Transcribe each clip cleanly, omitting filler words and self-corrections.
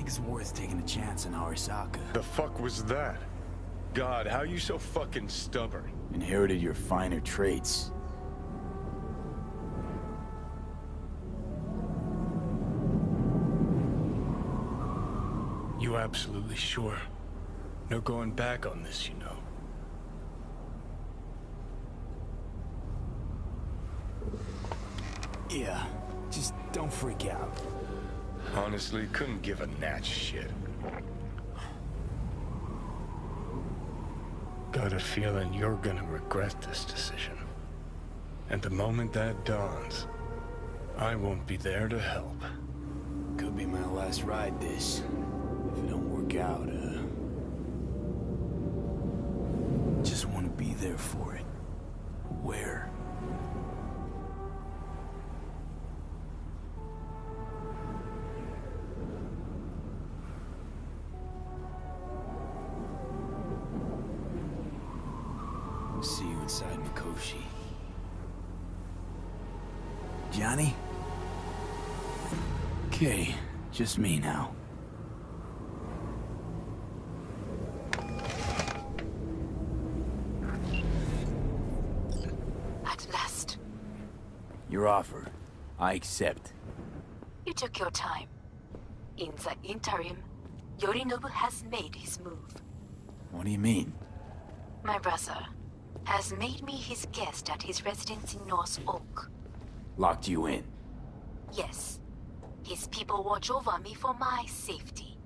think it's worth taking a chance on Arasaka. The fuck was that? God, how you so fucking stubborn? Inherited your finer traits. You absolutely sure? No going back on this, you know. Yeah, just don't freak out. Honestly, couldn't give a gnat's shit. Got a feeling you're gonna regret this decision. And the moment that dawns, I won't be there to help. Could be my last ride this. If it don't work out, just want to be there for it. Where? See you inside Mikoshi. Johnny? Okay, just me now. At last. Your offer. I accept. You took your time. In the interim, Yorinobu has made his move. What do you mean? My brother has made me his guest at his residence in North Oak. Locked you in. Yes. His people watch over me for my safety.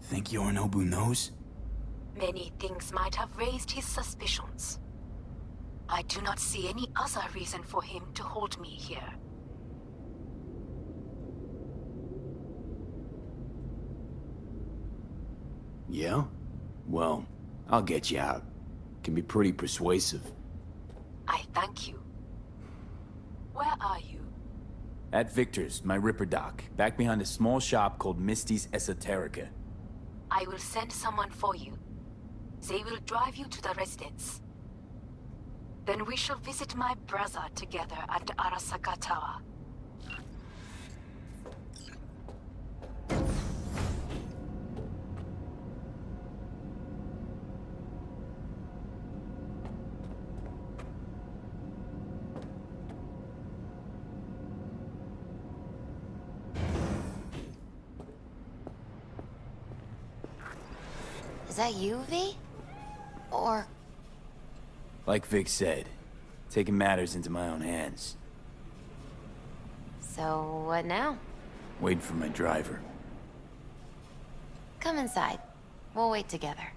Think Yorinobu knows? Many things might have raised his suspicions. I do not see any other reason for him to hold me here. Yeah? Well, I'll get you out. Can be pretty persuasive. I thank you. Where are you? At Victor's, my Ripper Dock, back behind a small shop called Misty's Esoterica. I will send someone for you. They will drive you to the residence. Then we shall visit my brother together at Arasaka Tower. Is that you, V? Or... Like Vic said, taking matters into my own hands. So, what now? Waiting for my driver. Come inside. We'll wait together.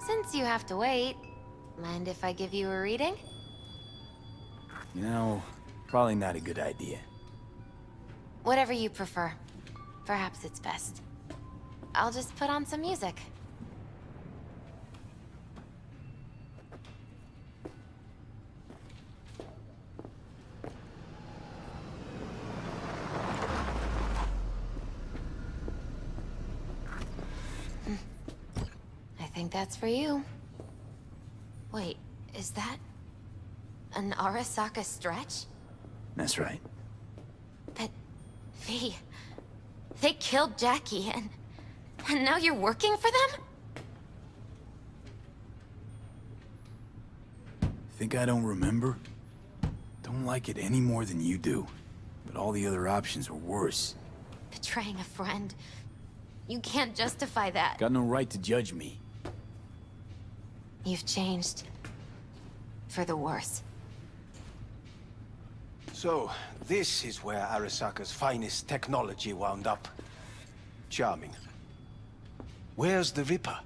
Since you have to wait, mind if I give you a reading? You know, probably not a good idea. Whatever you prefer. Perhaps it's best. I'll just put on some music. I think that's for you. Wait, is that an Arasaka stretch? That's right. But, V, they killed Jackie and now you're working for them? Think I don't remember? Don't like it any more than you do. But all the other options were worse. Betraying a friend. You can't justify that. Got no right to judge me. You've changed. For the worse. So, this is where Arasaka's finest technology wound up. Charming. Where's the Ripper?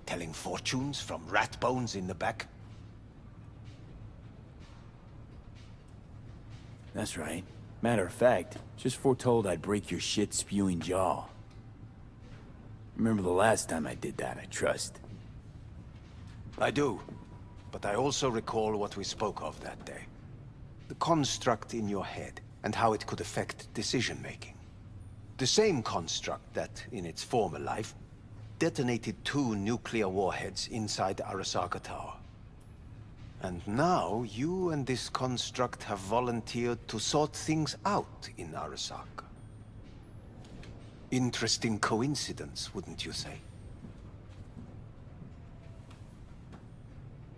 Telling fortunes from rat bones in the back? That's right. Matter of fact, just foretold I'd break your shit-spewing jaw. Remember the last time I did that, I trust. I do. but I also recall what we spoke of that day. The construct in your head, and how it could affect decision-making. The same construct that, in its former life, detonated 2 nuclear warheads inside Arasaka Tower. And now, you and this construct have volunteered to sort things out in Arasaka. Interesting coincidence, wouldn't you say?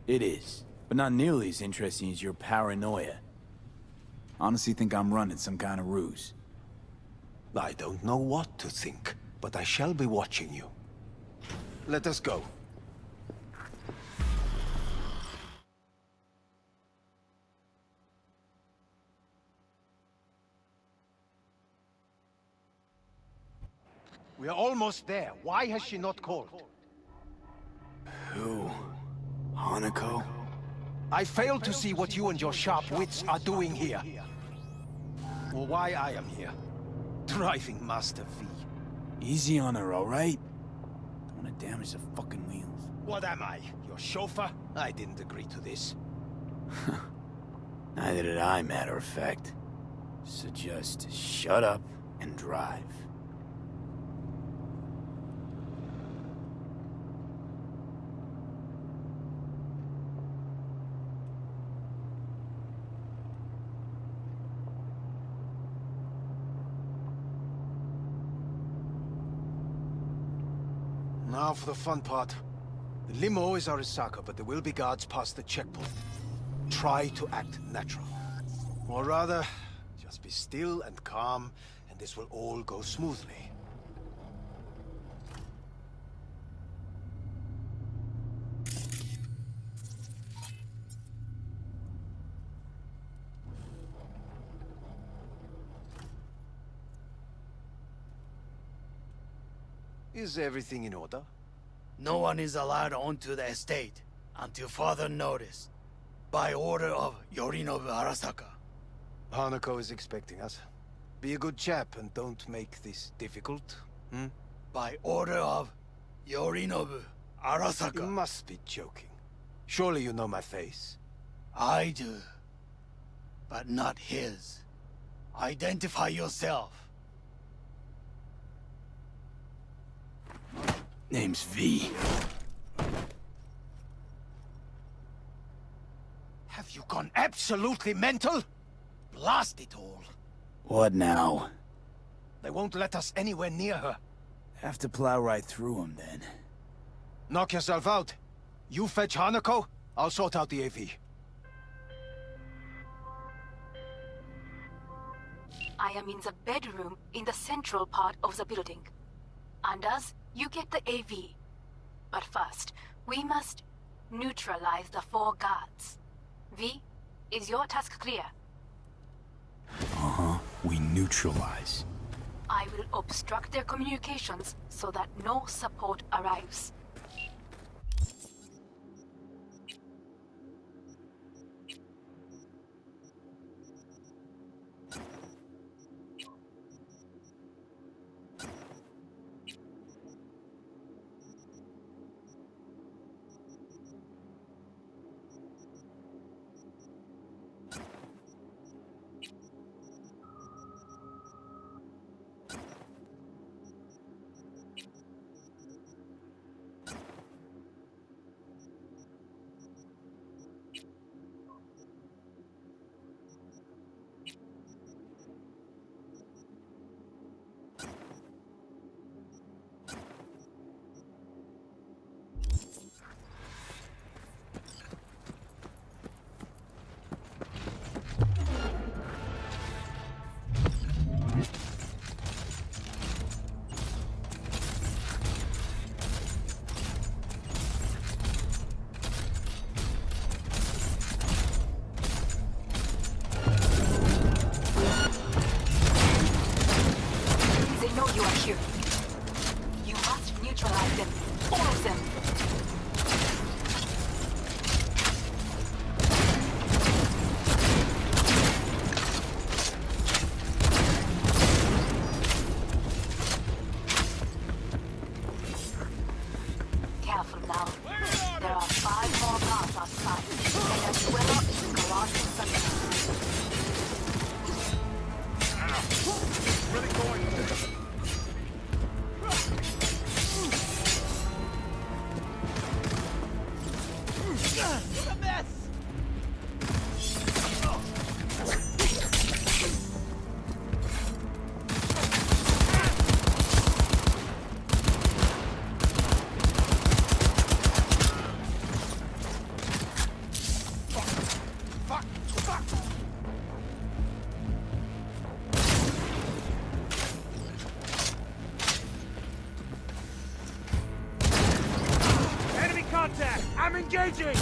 It is, but not nearly as interesting as your paranoia. Honestly think I'm running some kind of ruse. I don't know what to think, but I shall be watching you. Let us go. We are almost there. Why has she not called? Who? Hanako? I fail to see what you and your sharp wits are doing here. Or why I am here. Driving Master V. Easy on her, alright? Don't want to damage the fucking wheels. What am I? Your chauffeur? I didn't agree to this. Neither did I, matter of fact. So just shut up and drive. Now for the fun part. The limo is Arasaka, but there will be guards past the checkpoint. Try to act natural. Or rather, just be still and calm, and this will all go smoothly. Is everything in order? No one is allowed onto the estate until further notice, by order of Yorinobu Arasaka. Hanako is expecting us. Be a good chap and don't make this difficult, hmm? By order of Yorinobu You Arasaka. must be joking. Surely you know my face. I do, but not his. Identify yourself. Name's V. Have you gone absolutely mental? Blast it all. What now? They won't let us anywhere near her. Have to plow right through them then. Knock yourself out. You fetch Hanako, I'll sort out the AV. I am in the bedroom in the central part of the building. Anders, you get the AV. But first, we must neutralize the 4 guards. V, is your task clear? Uh-huh. We neutralize. I will obstruct their communications so that no support arrives. neutralize them. All of them. Careful now. There are 5 more cars outside, and a dweller in the garage in Sunday. Enemy contact! I'm engaging!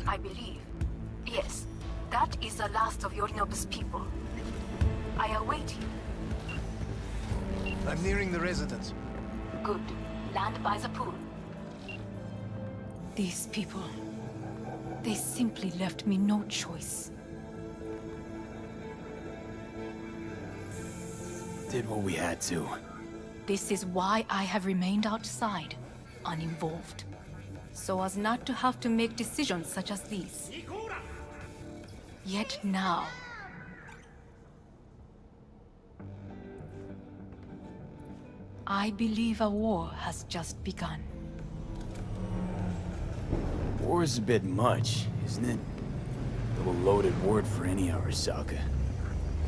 I believe. Yes, that is the last of Yorinobu's people. I await you. I'm nearing the residence. Good. Land by the pool. These people... they simply left me no choice. Did what we had to. This is why I have remained outside, uninvolved. So as not to have to make decisions such as these. Yet now... I believe a war has just begun. War is a bit much, isn't it? A little loaded word for any Arasaka.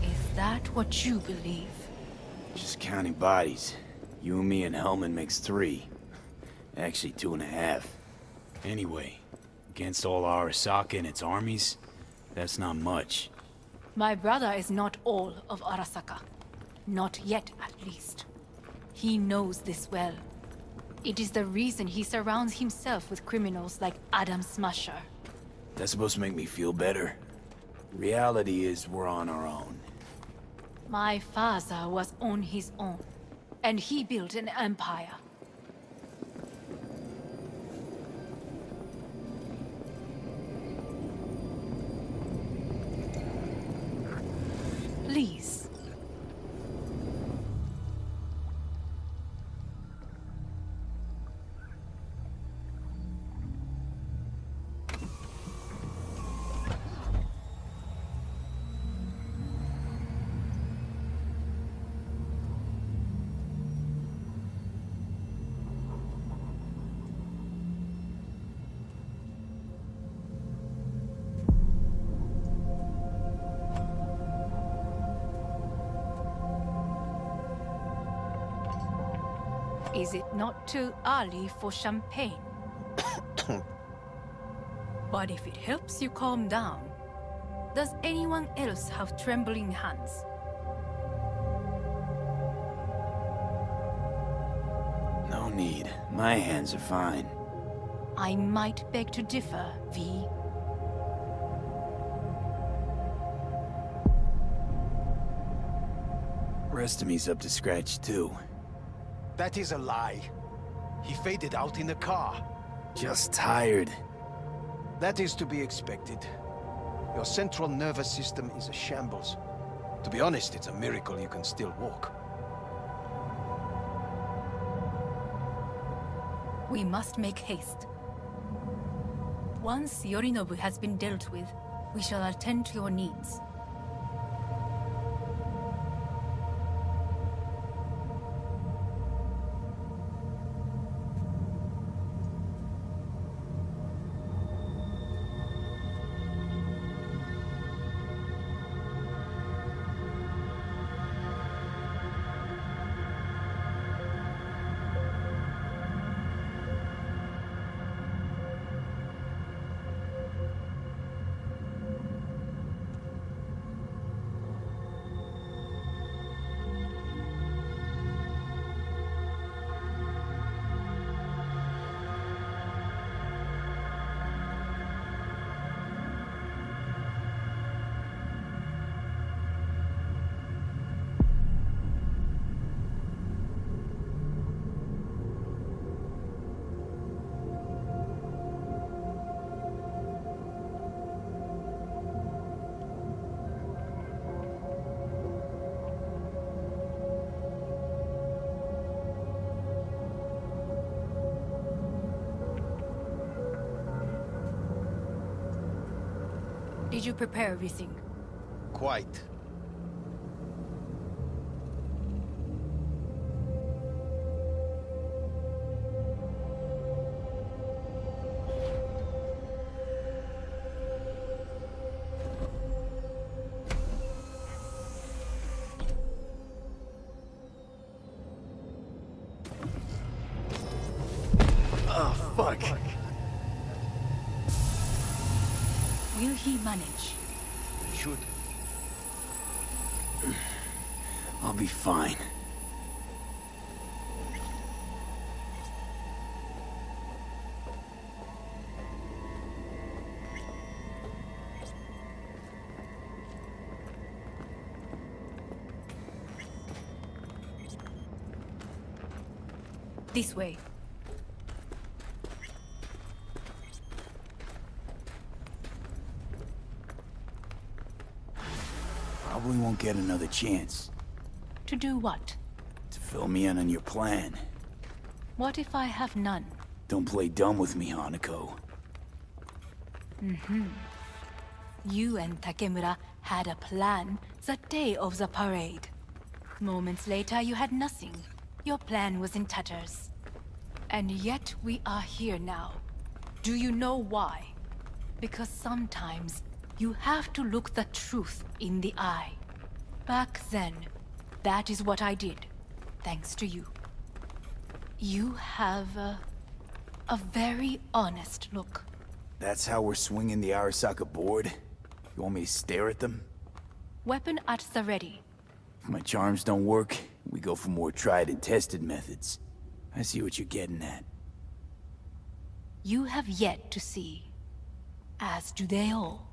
Is that what you believe? Just counting bodies. You and me and Hellman makes 3. Actually 2.5. Anyway, against all Arasaka and its armies, that's not much. My brother is not all of Arasaka. Not yet, at least. He knows this well. It is the reason he surrounds himself with criminals like Adam Smasher. That's supposed to make me feel better. Reality is we're on our own. My father was on his own, and he built an empire. Please. Is it not too early for champagne? But if it helps you calm down, does anyone else have trembling hands? No need. My hands are fine. I might beg to differ, V. Rest of me's up to scratch too. That is a lie. He faded out in the car. Just tired. That is to be expected. Your central nervous system is a shambles. To be honest, it's a miracle you can still walk. We must make haste. Once Yorinobu has been dealt with, we shall attend to your needs. Did you prepare everything? Quite. Oh, fuck. Will he manage? Should. I'll be fine. This way. Probably won't get another chance To do what? to fill me in on your plan. What if I have none? Don't play dumb with me, Hanako. You and Takemura had a plan the day of the parade. Moments later, you had nothing. Your plan was in tatters. And yet we are here now. Do you know why? Because sometimes you have to look the truth in the eye. Back then, that is what I did, thanks to you. You have a very honest look. That's how we're swinging the Arasaka board? You want me to stare at them? Weapon at the ready. If my charms don't work, we go for more tried and tested methods. I see what you're getting at. You have yet to see, as do they all.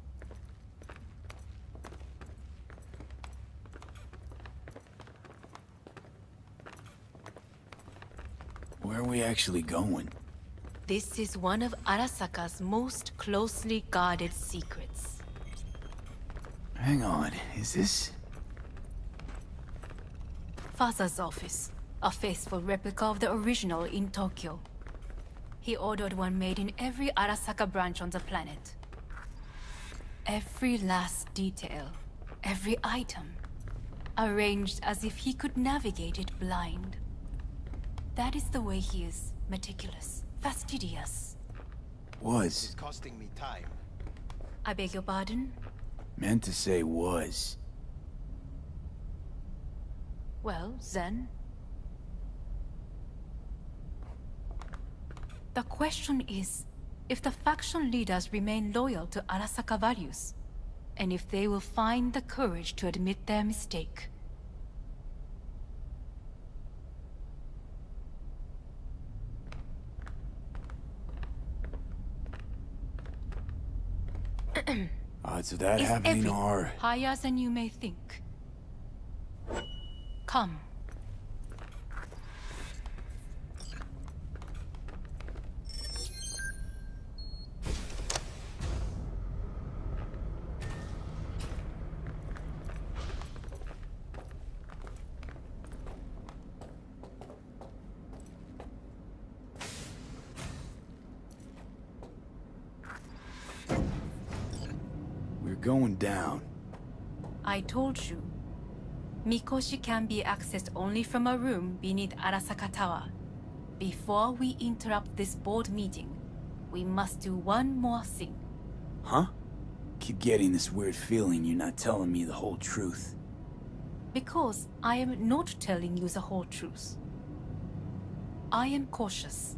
Where are we actually going? This is one of Arasaka's most closely guarded secrets. Hang on, is this... Father's office, a faithful replica of the original in Tokyo. He ordered one made in every Arasaka branch on the planet. Every last detail, every item, arranged as if he could navigate it blind. That is the way he is, meticulous, fastidious. It's costing me time. I beg your pardon? Meant to say was. Well, then. The question is, if the faction leaders remain loyal to Arasaka values, and if they will find the courage to admit their mistake. Odds of that Is happening every are... higher than you may think. Come. We're going down. I told you. Mikoshi can be accessed only from a room beneath Arasaka Tower. Before we interrupt this board meeting, we must do one more thing. Huh? Keep getting this weird feeling you're not telling me the whole truth. Because I am not telling you the whole truth. I am cautious.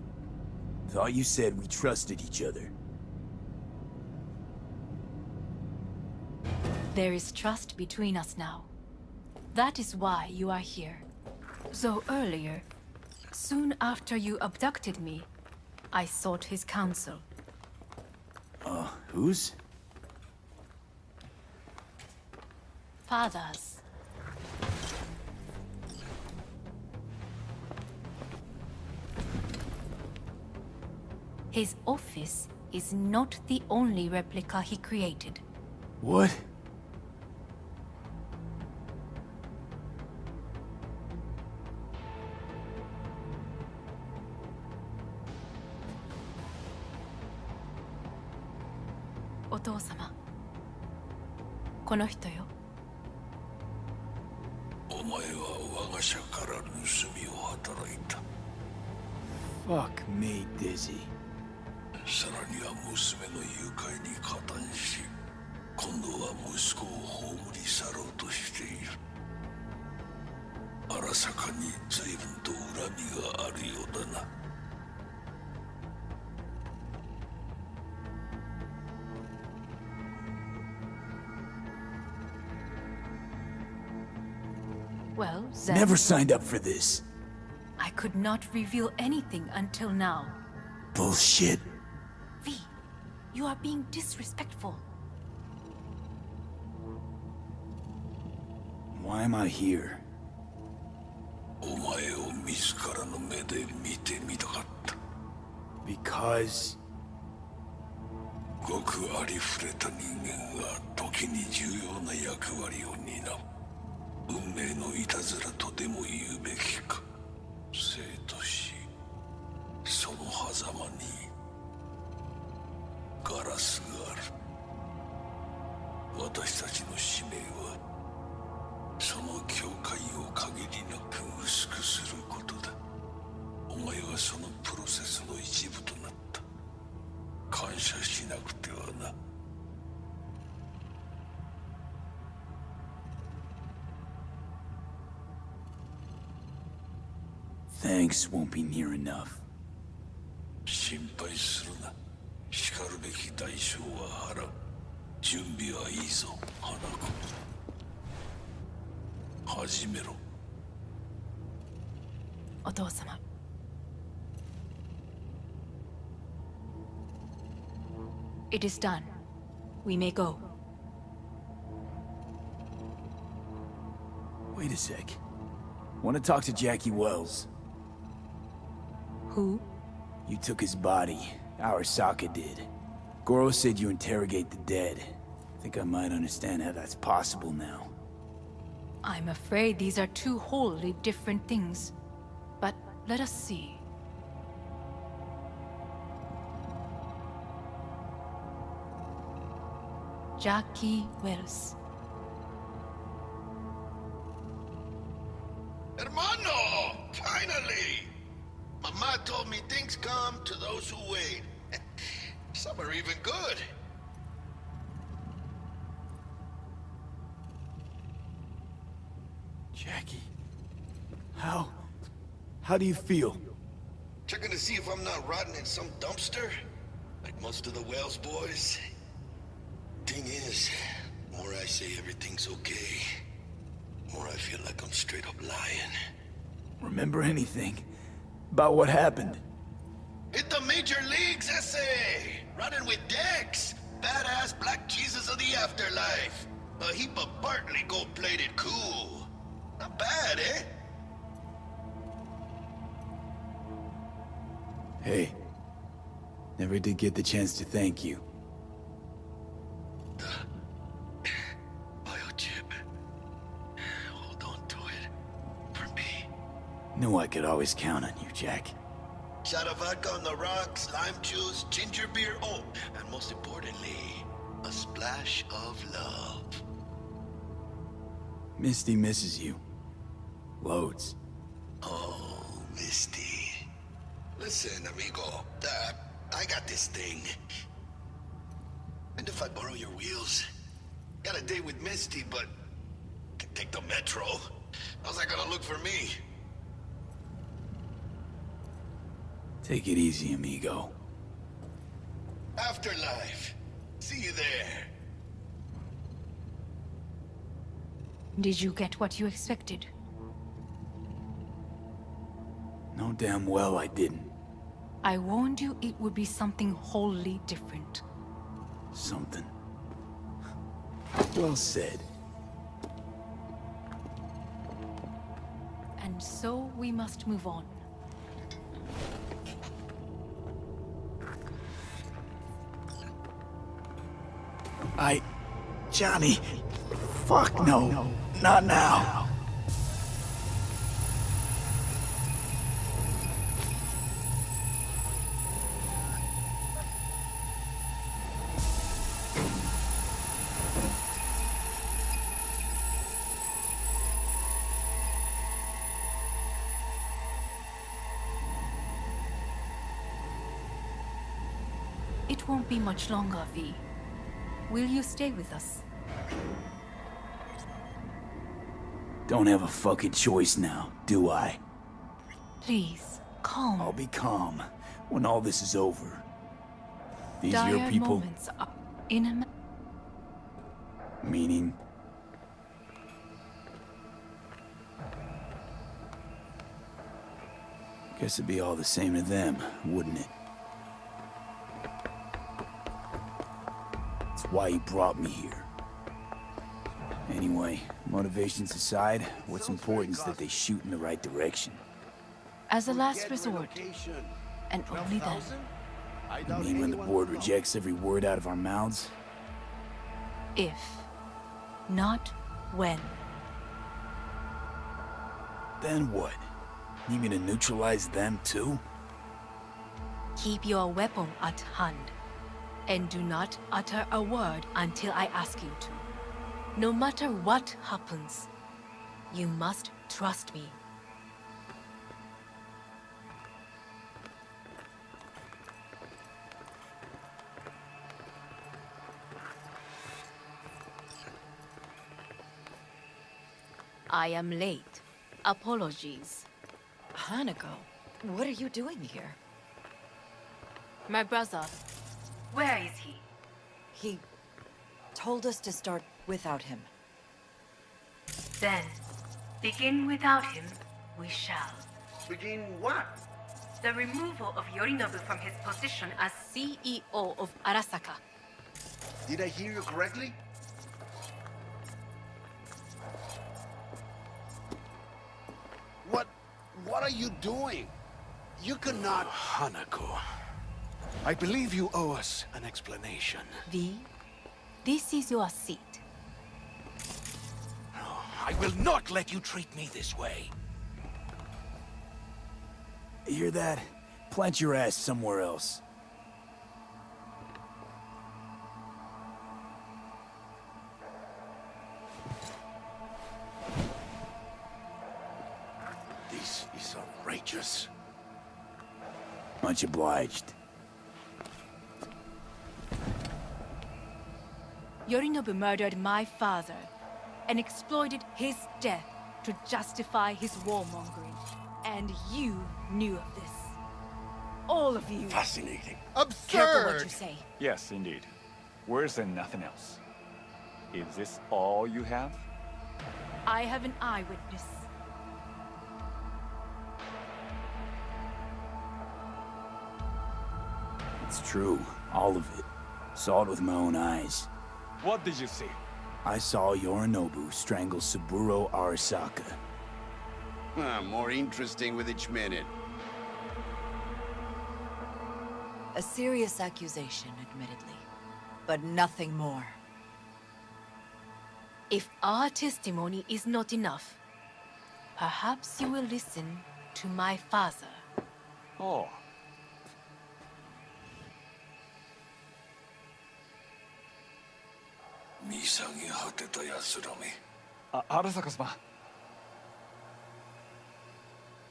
Thought you said we trusted each other. There is trust between us now. That is why you are here. Though earlier, soon after you abducted me, I sought his counsel. Whose? Father's. His office is not the only replica he created. What? Otosama, この人よ。お前は我が社から盗みを働いた。 Fuck me, Dizzy. さらには娘の誘拐に加担し、今度は息子を葬り去ろうとしている。荒坂に随分と恨みがあるようだな。Well, Zen, Never signed up for this. I could not reveal anything until now. Bullshit. V, you are being disrespectful. Why am I here? お前を自らの目で見てみたかった。 Because... ごくありふれた人間が時に重要な役割を担う。運命のいたずらとでも言うべきか。生と死、その狭間にガラスがある。私たちの使命はその境界を限りなく薄くすることだ。お前はそのプロセスの一部となった。感謝しなくてはな。Thanks won't be near enough. 心配するな。しかるべき代償は払う。準備はいいぞ、花子。始めろ。お父様。It is done. We may go. Wait a sec. Want to talk to Jackie Wells. Who? You took his body. Arasaka did. Goro said you interrogate the dead. Think I might understand how that's possible now. I'm afraid these are two wholly different things. But let us see. Jackie Wells. Hermano! Finally! Mama told me things come to those who wait. Some are even good. Jackie. How do you feel? Checking to see if I'm not rotting in some dumpster? Like most of the Wells boys. Thing is, more I say everything's okay, more I feel like I'm straight up lying. Remember anything? About what happened? Hit the major leagues, essay! Running with Dex! Badass black Jesus of the afterlife! A heap of Bartley gold-plated cool. Not bad, eh? Hey. Never did get the chance to thank you. The biochip. Hold on to it. For me. Knew I could always count on you, Jack. Shot of vodka on the rocks, lime juice, ginger beer, oh, and most importantly, a splash of love. Misty misses you. Loads. Oh, Misty. Listen, amigo, I got this thing. And if I borrow your wheels? Got a date with Misty, but can take the metro. How's that gonna look for me? Take it easy, amigo. Afterlife. See you there. Did you get what you expected? No damn well I didn't. I warned you it would be something wholly different. Something. Well said. And so we must move on. Johnny. Fuck no. Not now. It won't be much longer, V. Will you stay with us? Don't have a fucking choice now, do I? Please, calm. I'll be calm when all this is over. These Dire your people... moments are in a... Meaning? Guess it'd be all the same to them, wouldn't it? That's why you brought me here. Anyway, motivations aside, what's important is that they shoot in the right direction. As a last resort, and only then. You mean when the board rejects every word out of our mouths? If, not when. Then what? You mean to neutralize them too? Keep your weapon at hand, and do not utter a word until I ask you to. No matter what happens, you must trust me. I am late. Apologies. Hanako, what are you doing here? My brother, where is he? He told us to start without him. Then, begin without him, we shall. Begin what? The removal of Yorinobu from his position as CEO of Arasaka. Did I hear you correctly? What are you doing? You cannot... Hanako, I believe you owe us an explanation. V, this is your seat. I will not let you treat me this way. You hear that? Plant your ass somewhere else. This is outrageous. Much obliged. Yorinobu murdered my father and exploited his death to justify his warmongering. And you knew of this. All of you. Fascinating. Careful what you say. Yes, indeed. Worse than nothing else. Is this all you have? I have an eyewitness. It's true, all of it. Saw it with my own eyes. What did you see? I saw Yorinobu strangle Saburo Arasaka. More interesting with each minute. A serious accusation, admittedly. But nothing more. If our testimony is not enough, perhaps you will listen to my father. Oh. Arasaka-sama.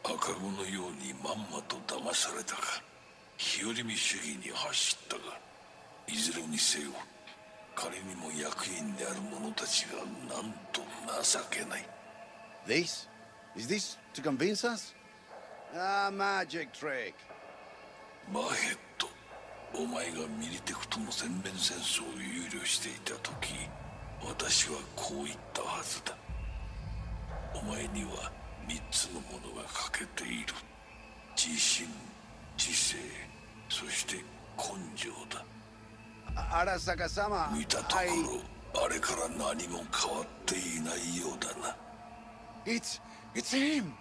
赤子のようにまんまと騙されたか、日和見主義に走ったが、いずれにせよ彼にも役員である者たちがなんと情けない。 This? Is this to convince us? Ah, magic trick. マヘッド、お前がミリテクとの全面戦争を憂慮していた時、私はこう言ったはずだ。お前には3つのものが欠けている。自信、知性、そして根性だ。Arasaka-sama, 見たところ、あれから何も変わっていないようだな。It's him!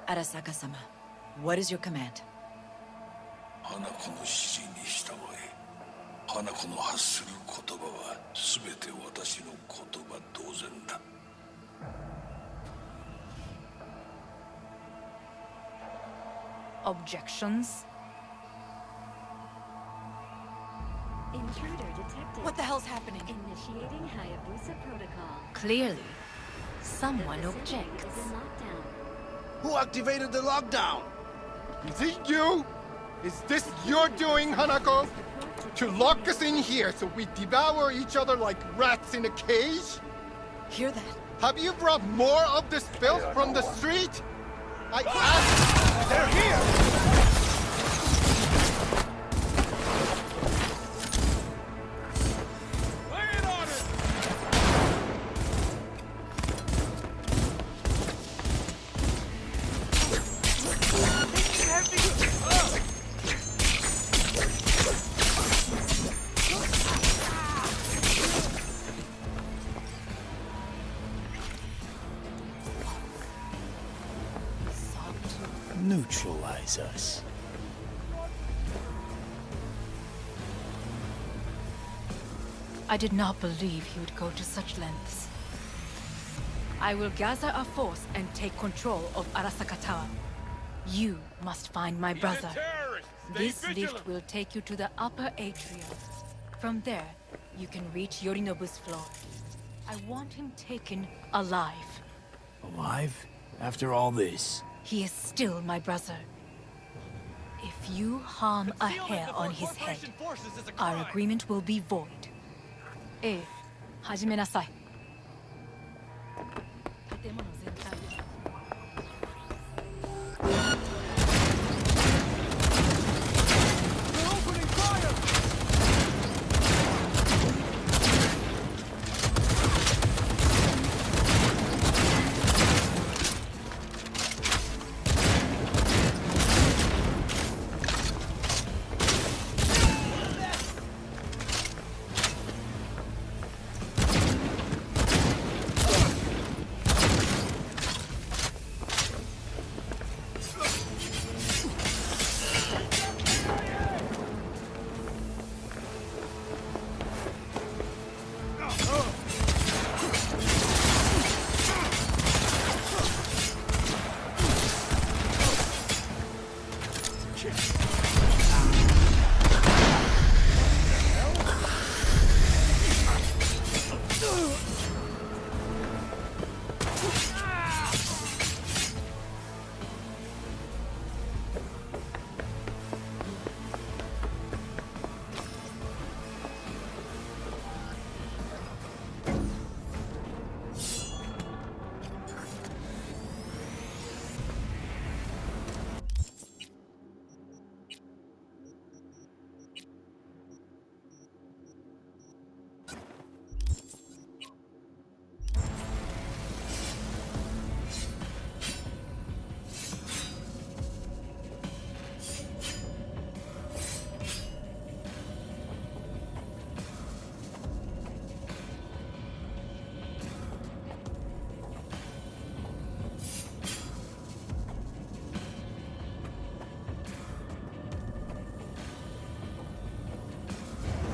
Arasaka-sama, what is your command? 花子の指示に従え。花子の発する言葉は全て私の言葉同然だ。Objections? Intruder detected. What the hell's happening? Initiating Hayabusa protocol. Clearly, someone The facility objects. is in lockdown. Who activated the lockdown? Is it you? Is this your doing, Hanako? To lock us in here so we devour each other like rats in a cage? Hear that? Have you brought more of this filth from the street? I asked! They're here! Neutralize us. I did not believe he would go to such lengths. I will gather a force and take control of Arasaka Tower. You must find my brother. This lift will take you to the upper atrium. From there, you can reach Yorinobu's floor. I want him taken alive. Alive? After all this? He is still my brother. If you harm a hair on his head, our agreement will be void. Hajime nasai.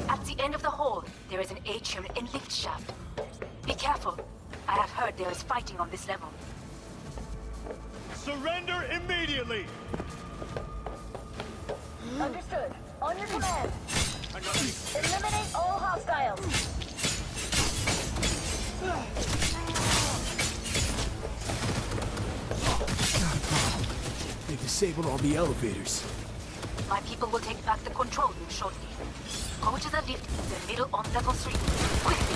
At the end of the hall, there is an atrium and lift shaft. Be careful. I have heard there is fighting on this level. Surrender immediately! Understood. On your command. Eliminate all hostiles. They disabled all the elevators. My people will take back the control room shortly. Go to the lift in the middle on level 3. Quickly!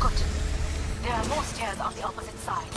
Good. There are more stairs on the opposite side.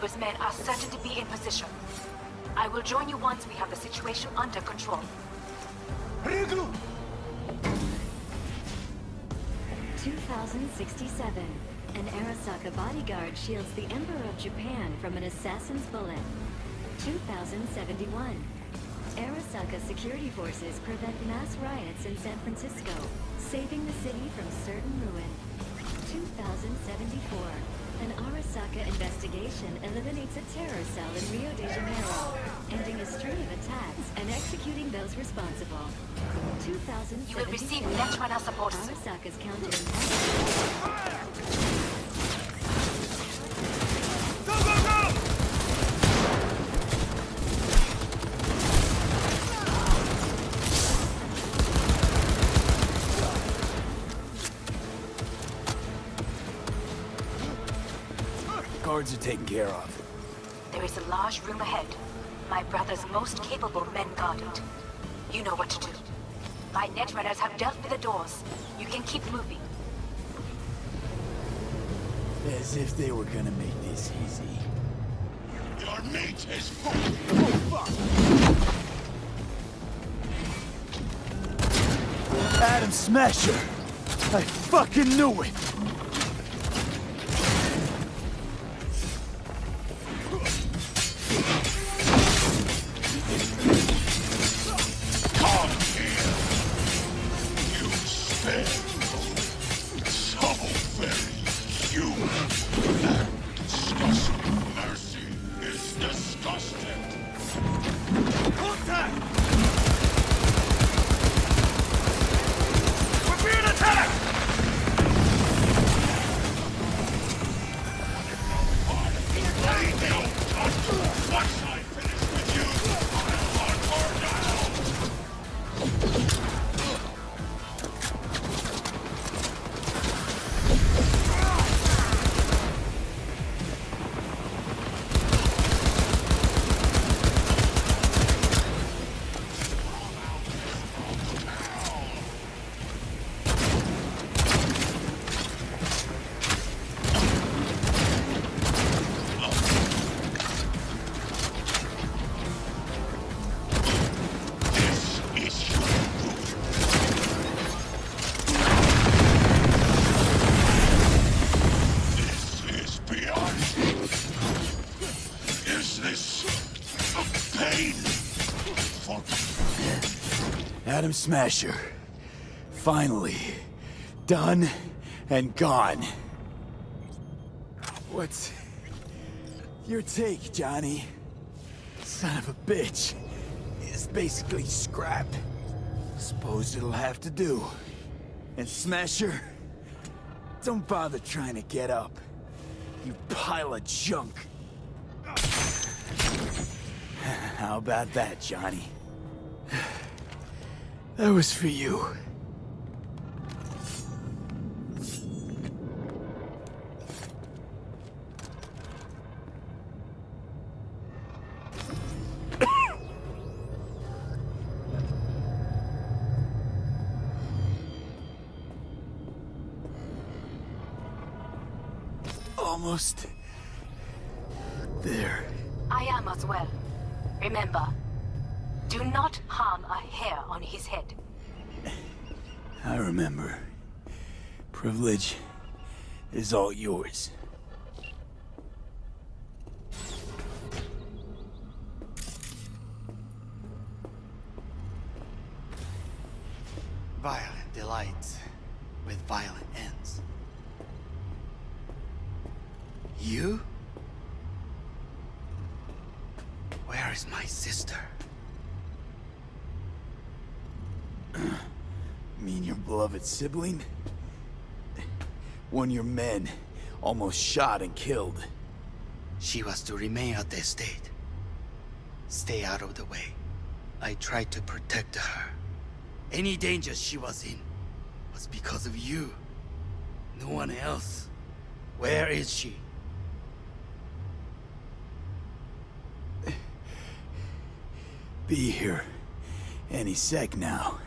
Gibby's men are certain to be in position. I will join you once we have the situation under control. 2067. An Arasaka bodyguard shields the Emperor of Japan from an assassin's bullet. 2071. Arasaka security forces prevent mass riots in San Francisco, saving the city from certain ruin. 2074. An Arasaka investigation eliminates a terror cell in Rio de Janeiro, ending a string of attacks and executing those responsible. 2076. You will receive Netrunner support. Arasaka's counterattack. Go, go, go! Guards are taken care of. There is a large room ahead. My brother's most capable men guard it. You know what to do. My Netrunners have dealt with the doors. You can keep moving. As if they were gonna make this easy. Your mate is Adam Smasher! I fucking knew it! Come here! You spare so very human and disgusting. Mercy is disgusting. Contact! We're being attacked! Once I finish with you, I'll hunt her down! Adam Smasher. Finally. Done and gone. What's your take, Johnny? Son of a bitch. It's basically scrap. Suppose it'll have to do. And Smasher, don't bother trying to get up. You pile of junk. How about that, Johnny? That was for you. Almost there. I am as well. Remember, do not harm a hair on his head. I remember. Privilege is all yours. Violent delights with violent ends. You? Where is my sister? Mean your beloved sibling? One of your men almost shot and killed. She was to remain at the estate. Stay out of the way. I tried to protect her. Any danger she was in was because of you. No one else. Where is she? Be here any sec now.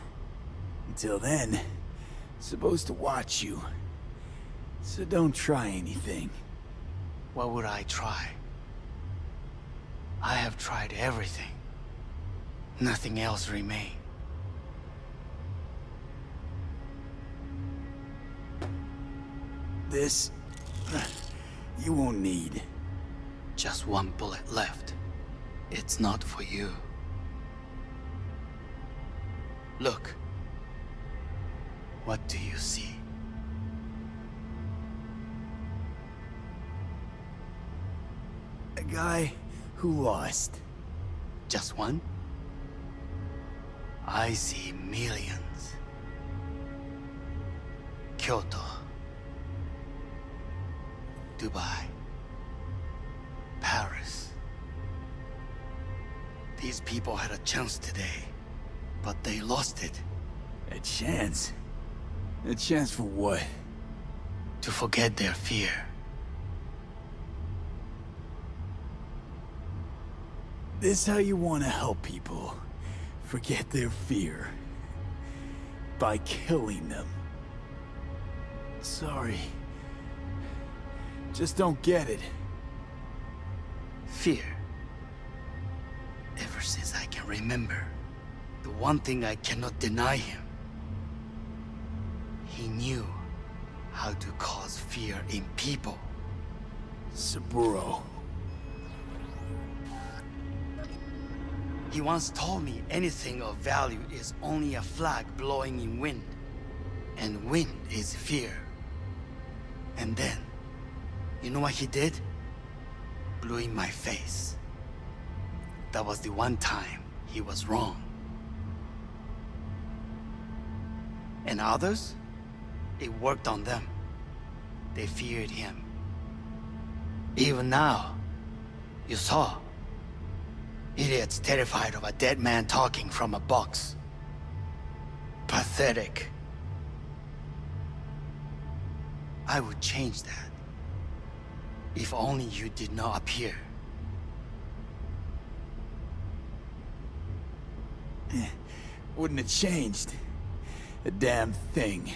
Until then, supposed to watch you. So don't try anything. What would I try? I have tried everything. Nothing else remains. This... you won't need. Just one bullet left. It's not for you. Look. What do you see? A guy who lost. Just one? I see millions. Kyoto. Dubai. Paris. These people had a chance today, but they lost it. A chance? A chance for what? To forget their fear. This how you want to help people forget their fear? By killing them. Sorry. Just don't get it. Fear. Ever since I can remember, the one thing I cannot deny him. He knew how to cause fear in people. Saburo. He once told me anything of value is only a flag blowing in wind. And wind is fear. And then, you know what he did? Blew in my face. That was the one time he was wrong. And others? It worked on them. They feared him. Even now, you saw. Idiots terrified of a dead man talking from a box. Pathetic. I would change that. If only you did not appear. Wouldn't have changed a damn thing.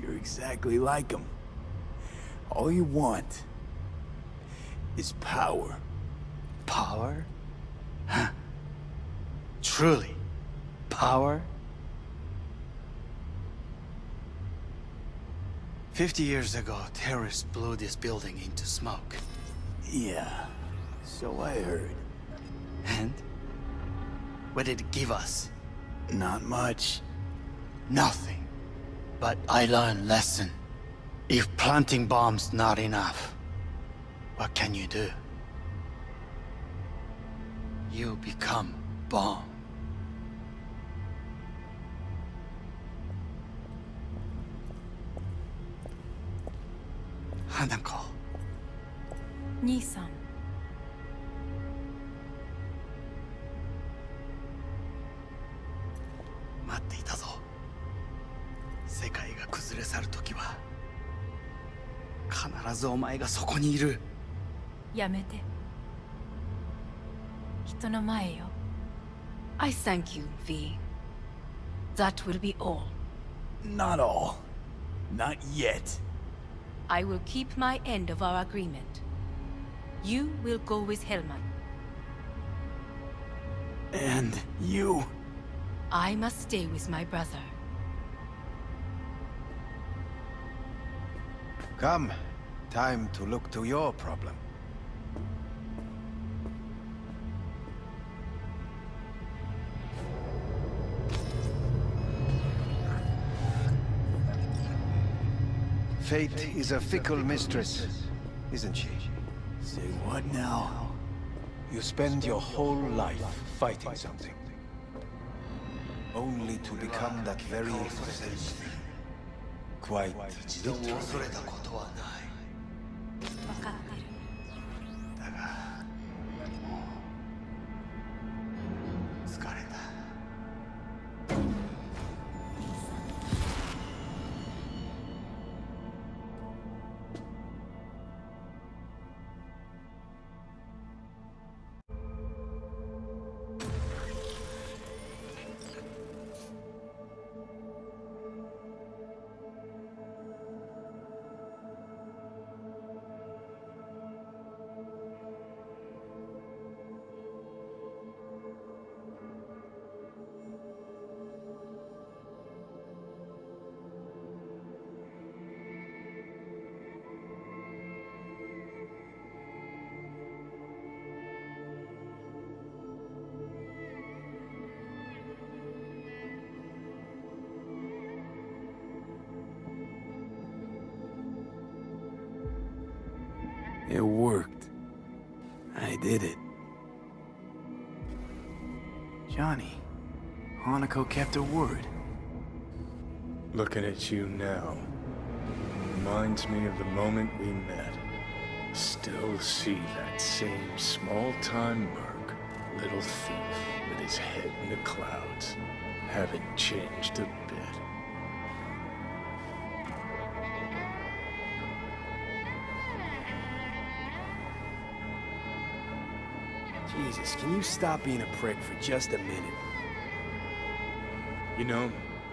You're exactly like him. All you want is power. Power? Huh. Truly, power? 50 years ago, terrorists blew this building into smoke. Yeah, so I heard. And? What did it give us? Not much. Nothing. But I learned lesson. If planting bombs not enough, what can you do? You become bomb. Hanako. 兄さん。待っていたぞ。世界が崩れ去る時は必ずお前がそこにいる。やめて。人の前よ。I thank you, V. That will be all. Not all. Not yet. I will keep my end of our agreement. You will go with Hellman. And you? I must stay with my brother. Come. Time to look to your problem. Fate is a fickle mistress, isn't she? Say what now? You spend your whole life fighting something. Only to become that very same thing. Quite literally. 分かってる。疲れた。It worked. I did it. Johnny, Hanako kept her word. Looking at you now reminds me of the moment we met. Still see that same small-time merc, little thief with his head in the clouds. Haven't changed a bit. Jesus, can you stop being a prick for just a minute? You know,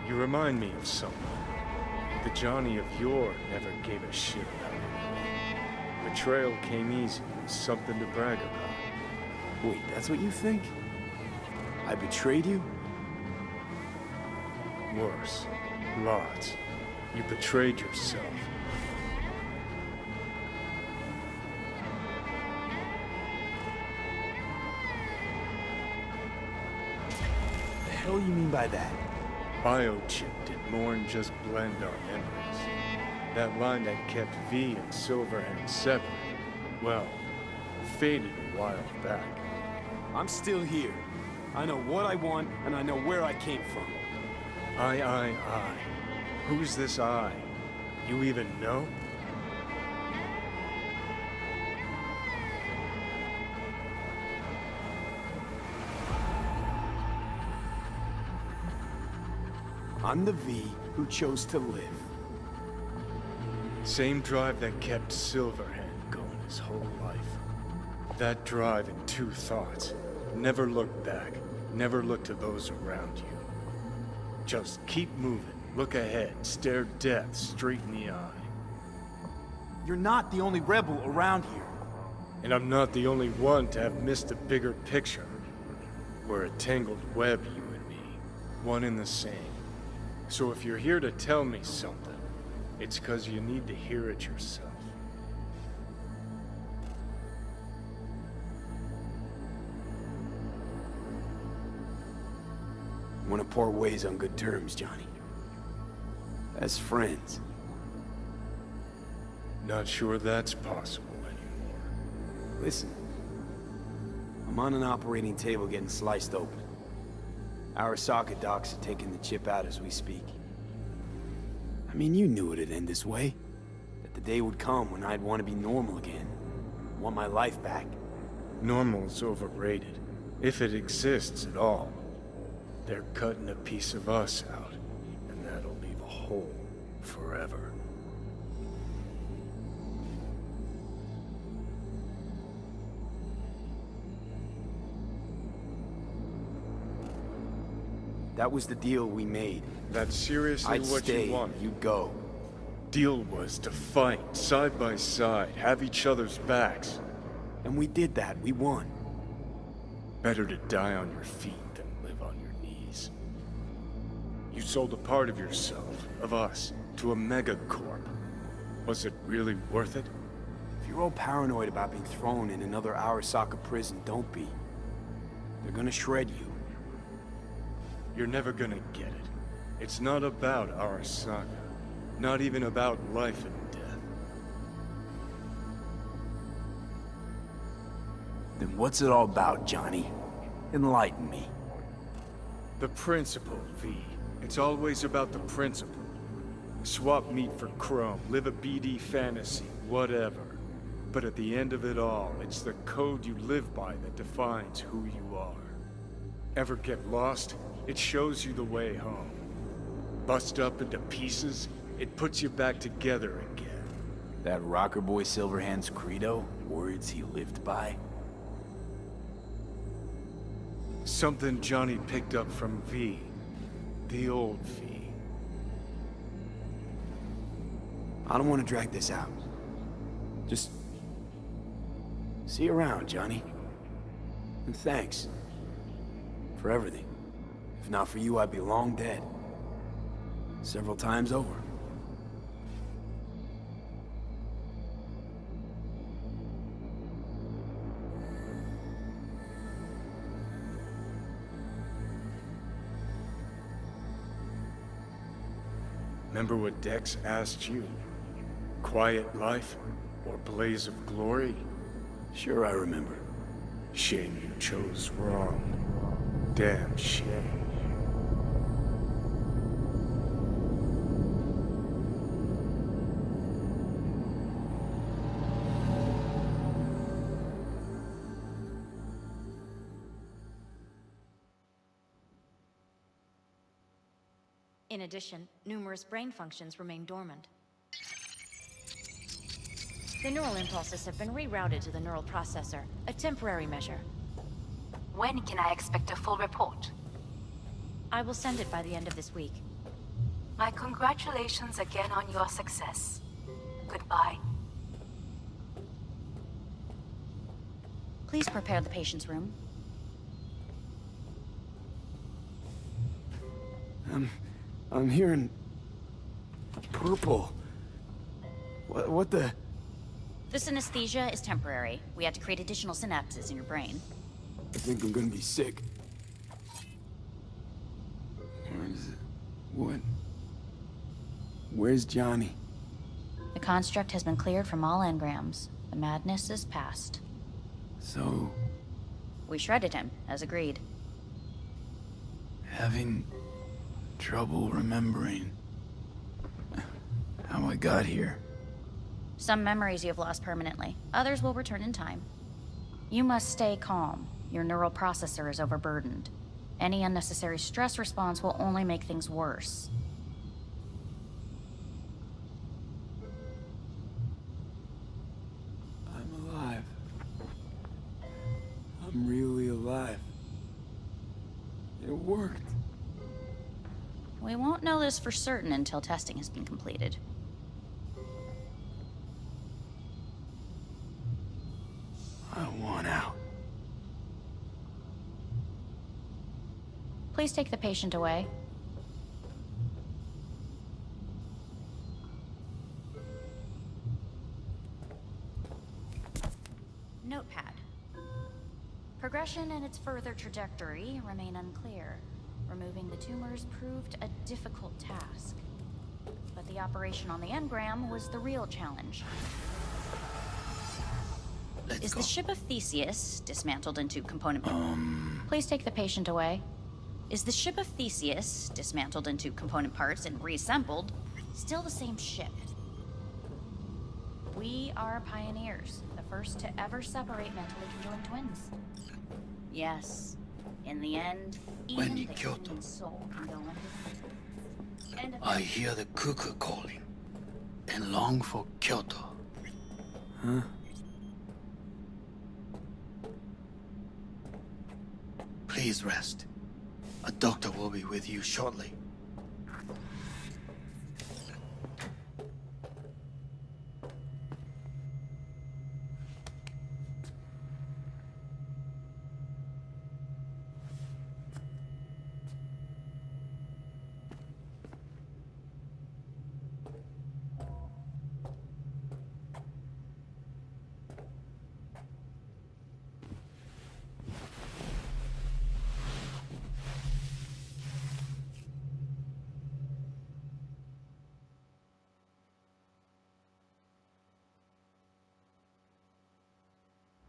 you remind me of someone. The Johnny of yore never gave a shit about it. Betrayal came easy, something to brag about. Wait, that's what you think? I betrayed you? Worse. Lots. You betrayed yourself. The hell you mean by that? Biochip did more than just blend our memories. That line that kept V and Silverhand separate, well, faded a while back. I'm still here. I know what I want, and I know where I came from. I. Who's this I? You even know? I'm the V who chose to live. Same drive that kept Silverhand going his whole life. That drive and two thoughts. Never look back. Never look to those around you. Just keep moving. Look ahead. Stare death straight in the eye. You're not the only rebel around here. And I'm not the only one to have missed the bigger picture. We're a tangled web, you and me. One and the same. So if you're here to tell me something, it's 'cause you need to hear it yourself. Want to part ways on good terms, Johnny. As friends. Not sure that's possible anymore. Listen. I'm on an operating table getting sliced open. Arasaka docs are taking the chip out as we speak. I mean, you knew it'd end this way. That the day would come when I'd want to be normal again. Want my life back. Normal's overrated. If it exists at all. They're cutting a piece of us out, and that'll leave a hole forever. That was the deal we made. That's seriously I'd what stay, you want? you go. Deal was to fight, side by side, have each other's backs. And we did that, we won. Better to die on your feet than live on your knees. You sold a part of yourself, of us, to a megacorp. Was it really worth it? If you're all paranoid about being thrown in another Arasaka prison, don't be. They're gonna shred you. You're never gonna get it. It's not about Arasaka. Not even about life and death. Then what's it all about, Johnny? Enlighten me. The principle, V. It's always about the principle. Swap meat for chrome, live a BD fantasy, whatever. But at the end of it all, it's the code you live by that defines who you are. Ever get lost? It shows you the way home. Bust up into pieces, it puts you back together again. That rocker boy Silverhand's credo? Words he lived by? Something Johnny picked up from V. The old V. I don't want to drag this out. Just... see you around, Johnny. And thanks. For everything. If not for you, I'd be long dead. Several times over. Remember what Dex asked you? Quiet life Or blaze of glory? Sure, I remember. Shame you chose wrong. Damn shame. In addition, numerous brain functions remain dormant. The neural impulses have been rerouted to the neural processor, a temporary measure. When can I expect a full report? I will send it by the end of this week. My congratulations again on your success. Goodbye. Please prepare the patient's room. I'm hearing... purple. What the... This anesthesia is temporary. We had to create additional synapses in your brain. I think I'm gonna be sick. Where is it? What? Where's Johnny? The construct has been cleared from all engrams. The madness is past. So... We shredded him, as agreed. having trouble remembering how I got here. Some memories you have lost permanently. Others will return in time. You must stay calm. Your neural processor is overburdened. Any unnecessary stress response will only make things worse. I'm alive. I'm really alive. It worked. We won't know this for certain until testing has been completed. I want out. Please take the patient away. Notepad. Progression and its further trajectory remain unclear. Removing the tumors proved a difficult task. But the operation on the engram was the real challenge. Is the ship of Theseus dismantled into component... Please take the patient away. Is the ship of Theseus dismantled into component parts and reassembled still the same ship? We are pioneers, the first to ever separate mentally conjoined twins. Yes, in the end, even the human soul can go under. I hear the cuckoo calling and long for Kyoto. Huh? Please rest. A doctor will be with you shortly.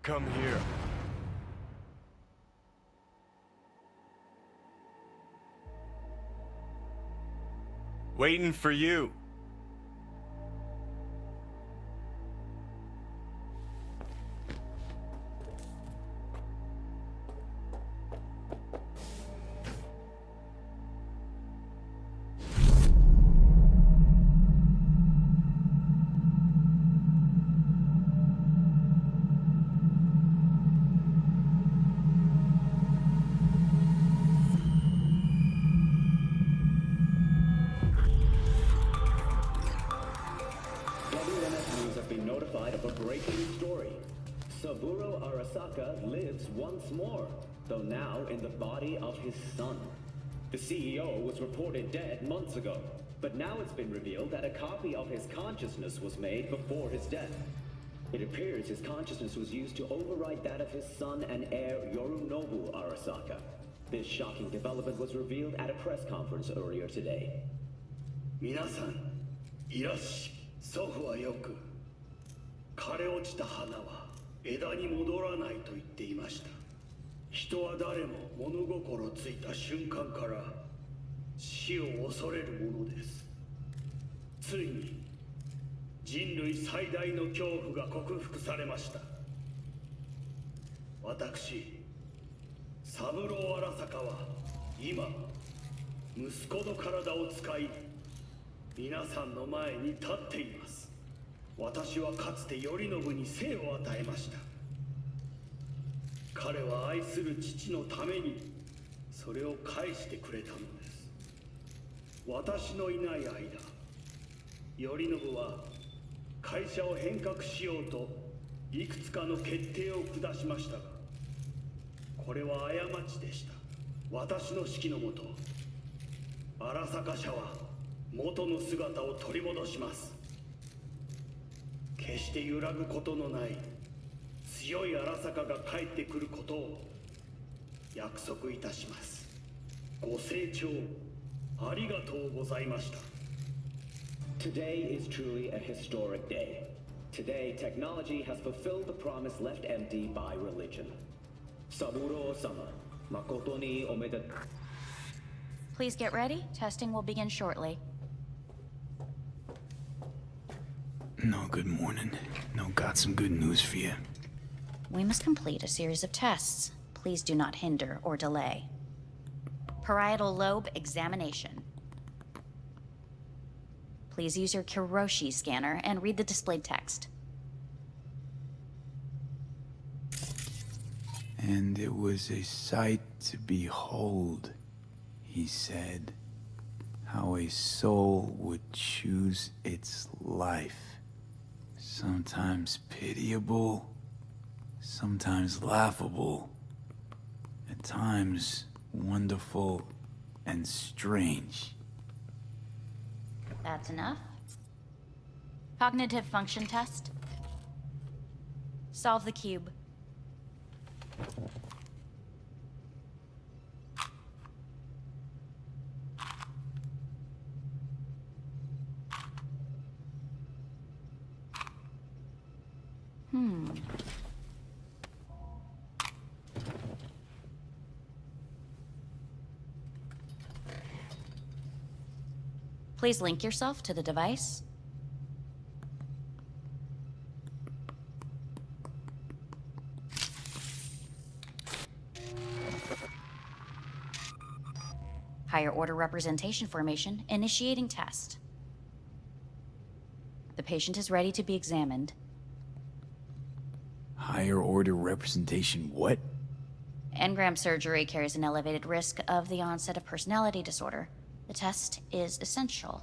Come here. Waiting for you. WNS have been notified of a breaking story. Saburo Arasaka lives once more, though now in the body of his son. The CEO was reported dead months ago, but now it's been revealed that a copy of his consciousness was made before his death. It appears his consciousness was used to override that of his son and heir Yorunobu Arasaka. This shocking development was revealed at a press conference earlier today. Minasan, Irashi, Sohu wa yoku. 枯れ落ちた花は枝に戻らないと言っていました。人は誰も物心ついた瞬間から死を恐れるものです。ついに人類最大の恐怖が克服されました。私三郎荒坂は今息子の体を使い皆さんの前に立っています。私はかつて頼信に生を与えました。彼は愛する父のためにそれを返してくれたのです。私のいない間、頼信は会社を変革しようといくつかの決定を下しましたが、これは過ちでした。私の指揮のもと、荒坂社は元の姿を取り戻します。決して揺らぐことのない強い荒坂が帰ってくることを約束いたします。ご清聴ありがとうございました。 Today is truly a historic day. Today, technology has fulfilled the promise left empty by religion. Saburo-sama, makoto ni omedetou. Please get ready. Testing will begin shortly. No, good morning. No, got some good news for you. We must complete a series of tests. Please do not hinder or delay. Parietal lobe examination. Please use your Kiroshi scanner and read the displayed text. And it was a sight to behold, he said, how a soul would choose its life. Sometimes pitiable, sometimes laughable, at times wonderful and strange. That's enough. Cognitive function test. Solve the cube. Please link yourself to the device. Higher order representation formation, initiating test. The patient is ready to be examined. Higher order representation what? Engram surgery carries an elevated risk of the onset of personality disorder. The test is essential.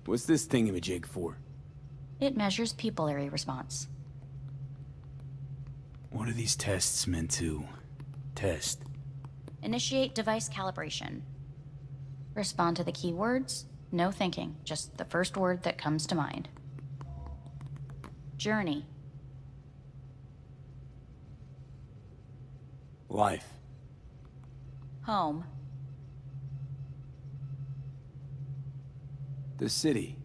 What's this thingamajig for? It measures pupillary response. What are these tests meant to test? Initiate device calibration. Respond to the keywords. No thinking, just the first word that comes to mind. Journey. Life. Home. The city.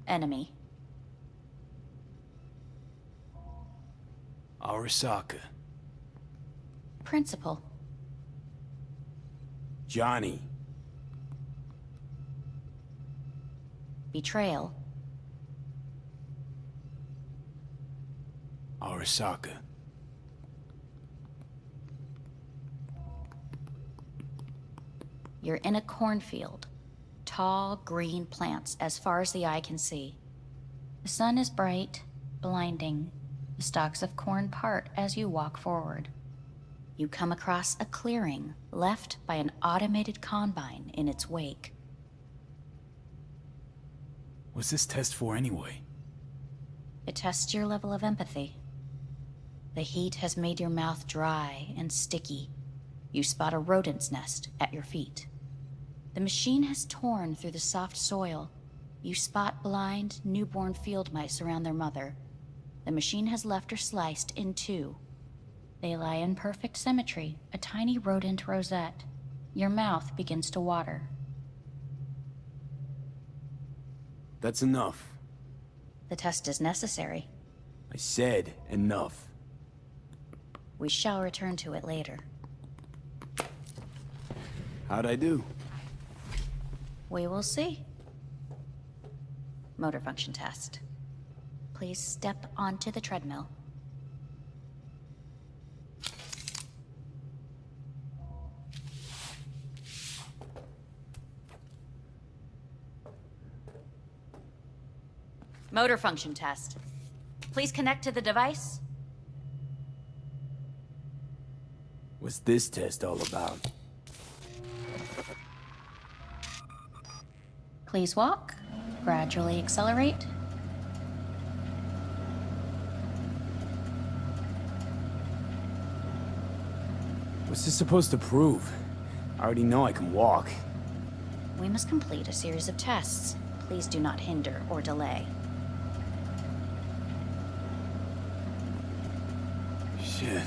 Enemy. Arasaka. Principal. Johnny. Betrayal. Arasaka. You're in a cornfield. Tall, green plants as far as the eye can see. The sun is bright, blinding. The stalks of corn part as you walk forward. You come across a clearing left by an automated combine in its wake. What's this test for anyway? It tests your level of empathy. The heat has made your mouth dry and sticky. You spot a rodent's nest at your feet. The machine has torn through the soft soil. You spot blind, newborn field mice around their mother. The machine has left her sliced in two. They lie in perfect symmetry, a tiny rodent rosette. Your mouth begins to water. That's enough. The test is necessary. I said enough. We shall return to it later. How'd I do? We will see. Motor function test. Please step onto the treadmill. Motor function test. Please connect to the device. What's this test all about? Please walk. Gradually accelerate. What's this supposed to prove? I already know I can walk. We must complete a series of tests. Please do not hinder or delay. Shit.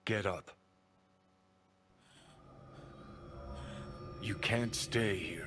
Get up. You can't stay here.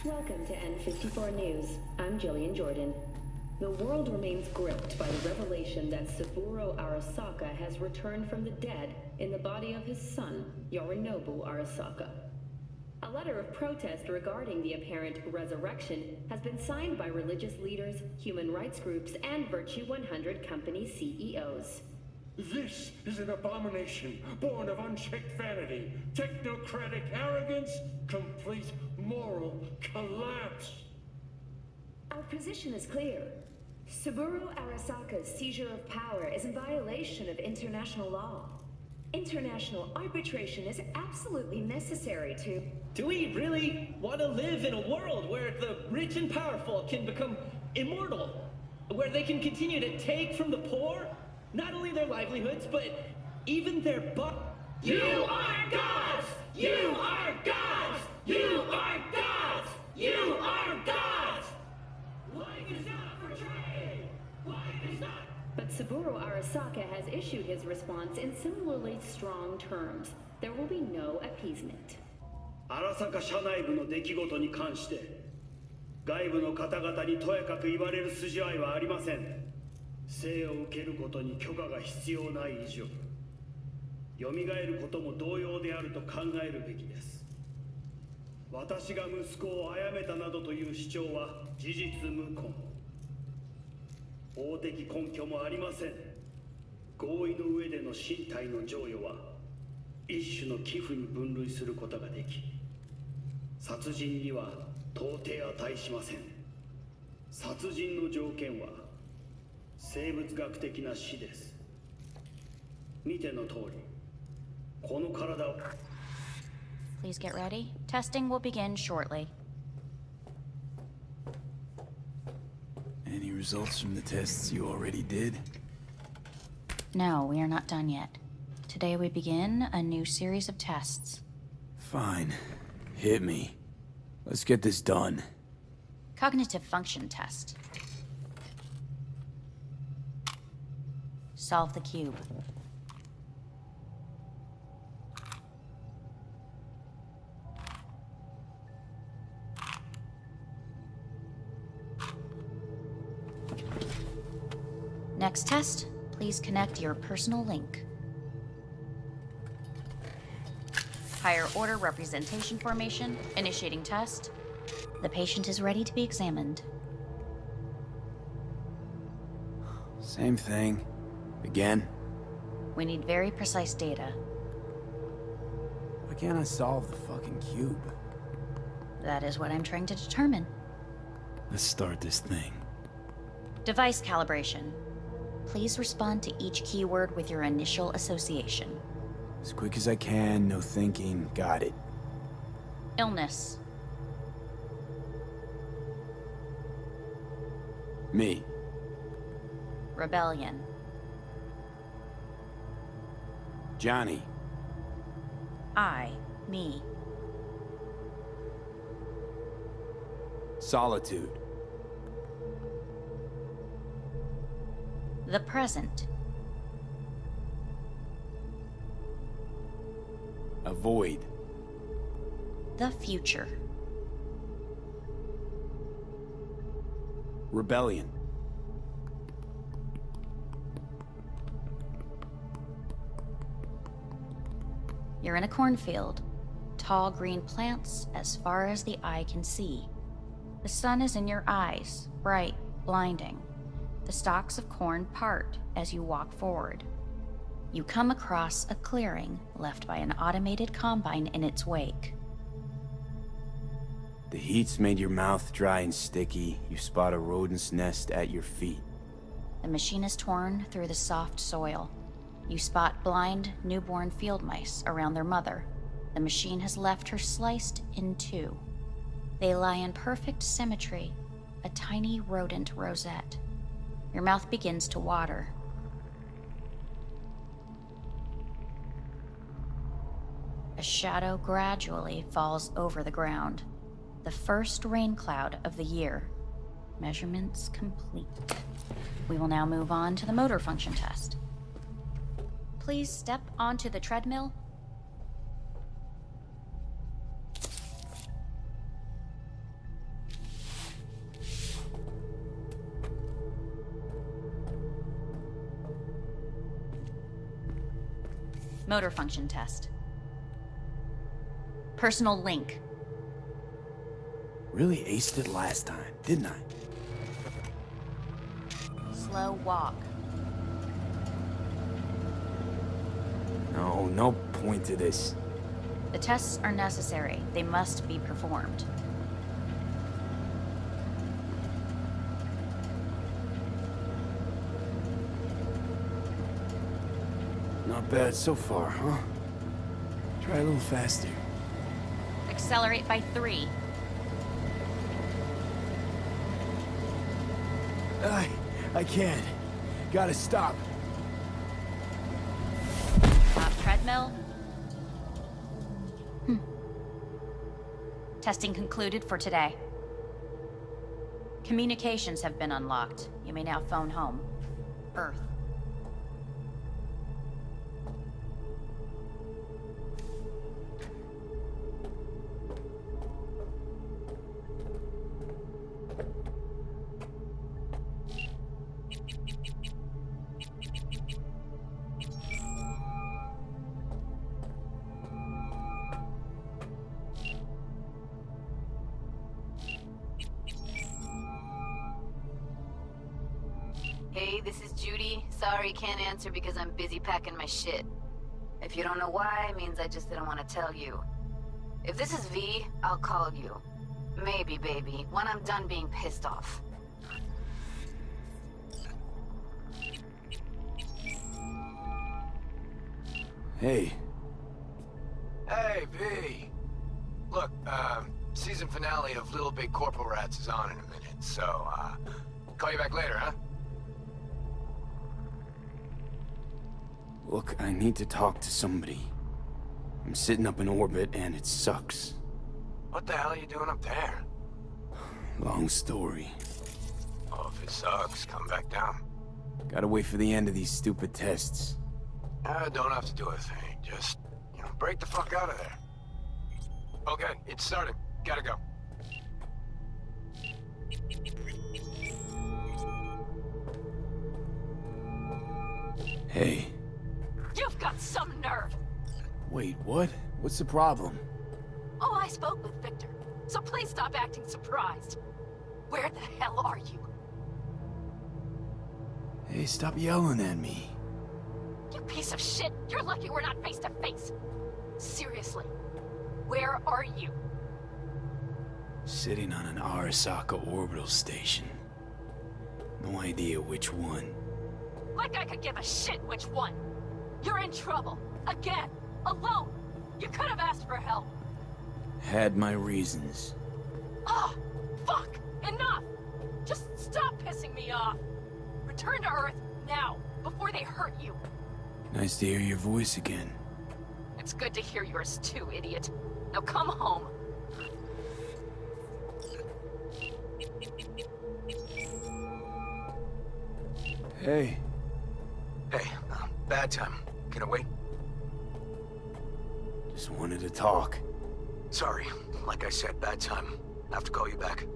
Welcome to N54 News. I'm Jillian Jordan. The world remains gripped by the revelation that Saburo Arasaka has returned from the dead in the body of his son, Yorinobu Arasaka. A letter of protest regarding the apparent resurrection has been signed by religious leaders, human rights groups, and Virtue 100 company CEOs. This is an abomination born of unchecked vanity, technocratic arrogance, complete moral collapse. Our position is clear. Saburo Arasaka's seizure of power is in violation of international law. International arbitration is absolutely necessary to... Do we really want to live in a world where the rich and powerful can become immortal? Where they can continue to take from the poor? Not only their livelihoods, but even their You are gods! You are gods! You are gods! You are gods! Life is not for trade! Life is not... But Saburo Arasaka has issued his response in similarly strong terms. There will be no appeasement. 荒坂社内部の出来事に関して外部の方々にとやかく言われる筋合いはありません。生を受けることに許可が必要ない以上、蘇ることも同様であると考えるべきです。私が息子を殺めたなどという主張は事実無根。法的根拠もありません。合意の上での身体の贈与は一種の寄付に分類することができ、殺人には到底値しません。殺人の条件は生物学的な死です。見ての通り、この体を。Please get ready. Testing will begin shortly. Any results from the tests you already did? No, we are not done yet. Today we begin a new series of tests. Fine. Hit me. Let's get this done. Cognitive function test. Solve the cube. Next test, please connect your personal link. Higher order representation formation, initiating test. The patient is ready to be examined. Same thing. Again? We need very precise data. Why can't I solve the fucking cube? That is what I'm trying to determine. Let's start this thing. Device calibration. Please respond to each keyword with your initial association. As quick as I can, no thinking. Got it. Illness. Me. Rebellion. Johnny. Me. Solitude. The present. Avoid. The future. Rebellion. You're in a cornfield. Tall green plants as far as the eye can see. The sun is in your eyes, bright, blinding. The stalks of corn part as you walk forward. You come across a clearing left by an automated combine in its wake. The heat's made your mouth dry and sticky. You spot a rodent's nest at your feet. The machine is torn through the soft soil. You spot blind, newborn field mice around their mother. The machine has left her sliced in two. They lie in perfect symmetry, a tiny rodent rosette. Your mouth begins to water. A shadow gradually falls over the ground. The first rain cloud of the year. Measurements complete. We will now move on to the motor function test. Please step onto the treadmill. Motor function test. Personal link. Really aced it last time, didn't I? Slow walk. No point to this. The tests are necessary. They must be performed. Not bad so far, huh? Try a little faster. Accelerate by 3. I can't. Gotta stop. Stop treadmill. Testing concluded for today. Communications have been unlocked. You may now phone home. Earth. Hey, this is Judy. Sorry, can't answer because I'm busy packing my shit. If you don't know why, it means I just didn't want to tell you. If this is V, I'll call you. Maybe, baby, when I'm done being pissed off. Hey. Hey, V. Look, season finale of Little Big Corporal Rats is on in a minute, so, call you back later, huh? Look, I need to talk to somebody. I'm sitting up in orbit and it sucks. What the hell are you doing up there? Long story. Oh, if it sucks, come back down. Gotta wait for the end of these stupid tests. Don't have to do a thing. Just, break the fuck out of there. Okay, it's started. Gotta go. Hey. You've got some nerve! Wait, what? What's the problem? Oh, I spoke with Victor, so please stop acting surprised. Where the hell are you? Hey, stop yelling at me. You piece of shit! You're lucky we're not face to face! Seriously, where are you? Sitting on an Arasaka orbital station. No idea which one. Like I could give a shit which one! You're in trouble! Again! Alone! You could have asked for help! Had my reasons. Ah! Fuck! Enough! Just stop pissing me off! Return to Earth, now, before they hurt you! Nice to hear your voice again. It's good to hear yours too, idiot. Now come home. Hey. Hey, bad time. Can I wait? Just wanted to talk. Sorry. Like I said, bad time. I have to call you back.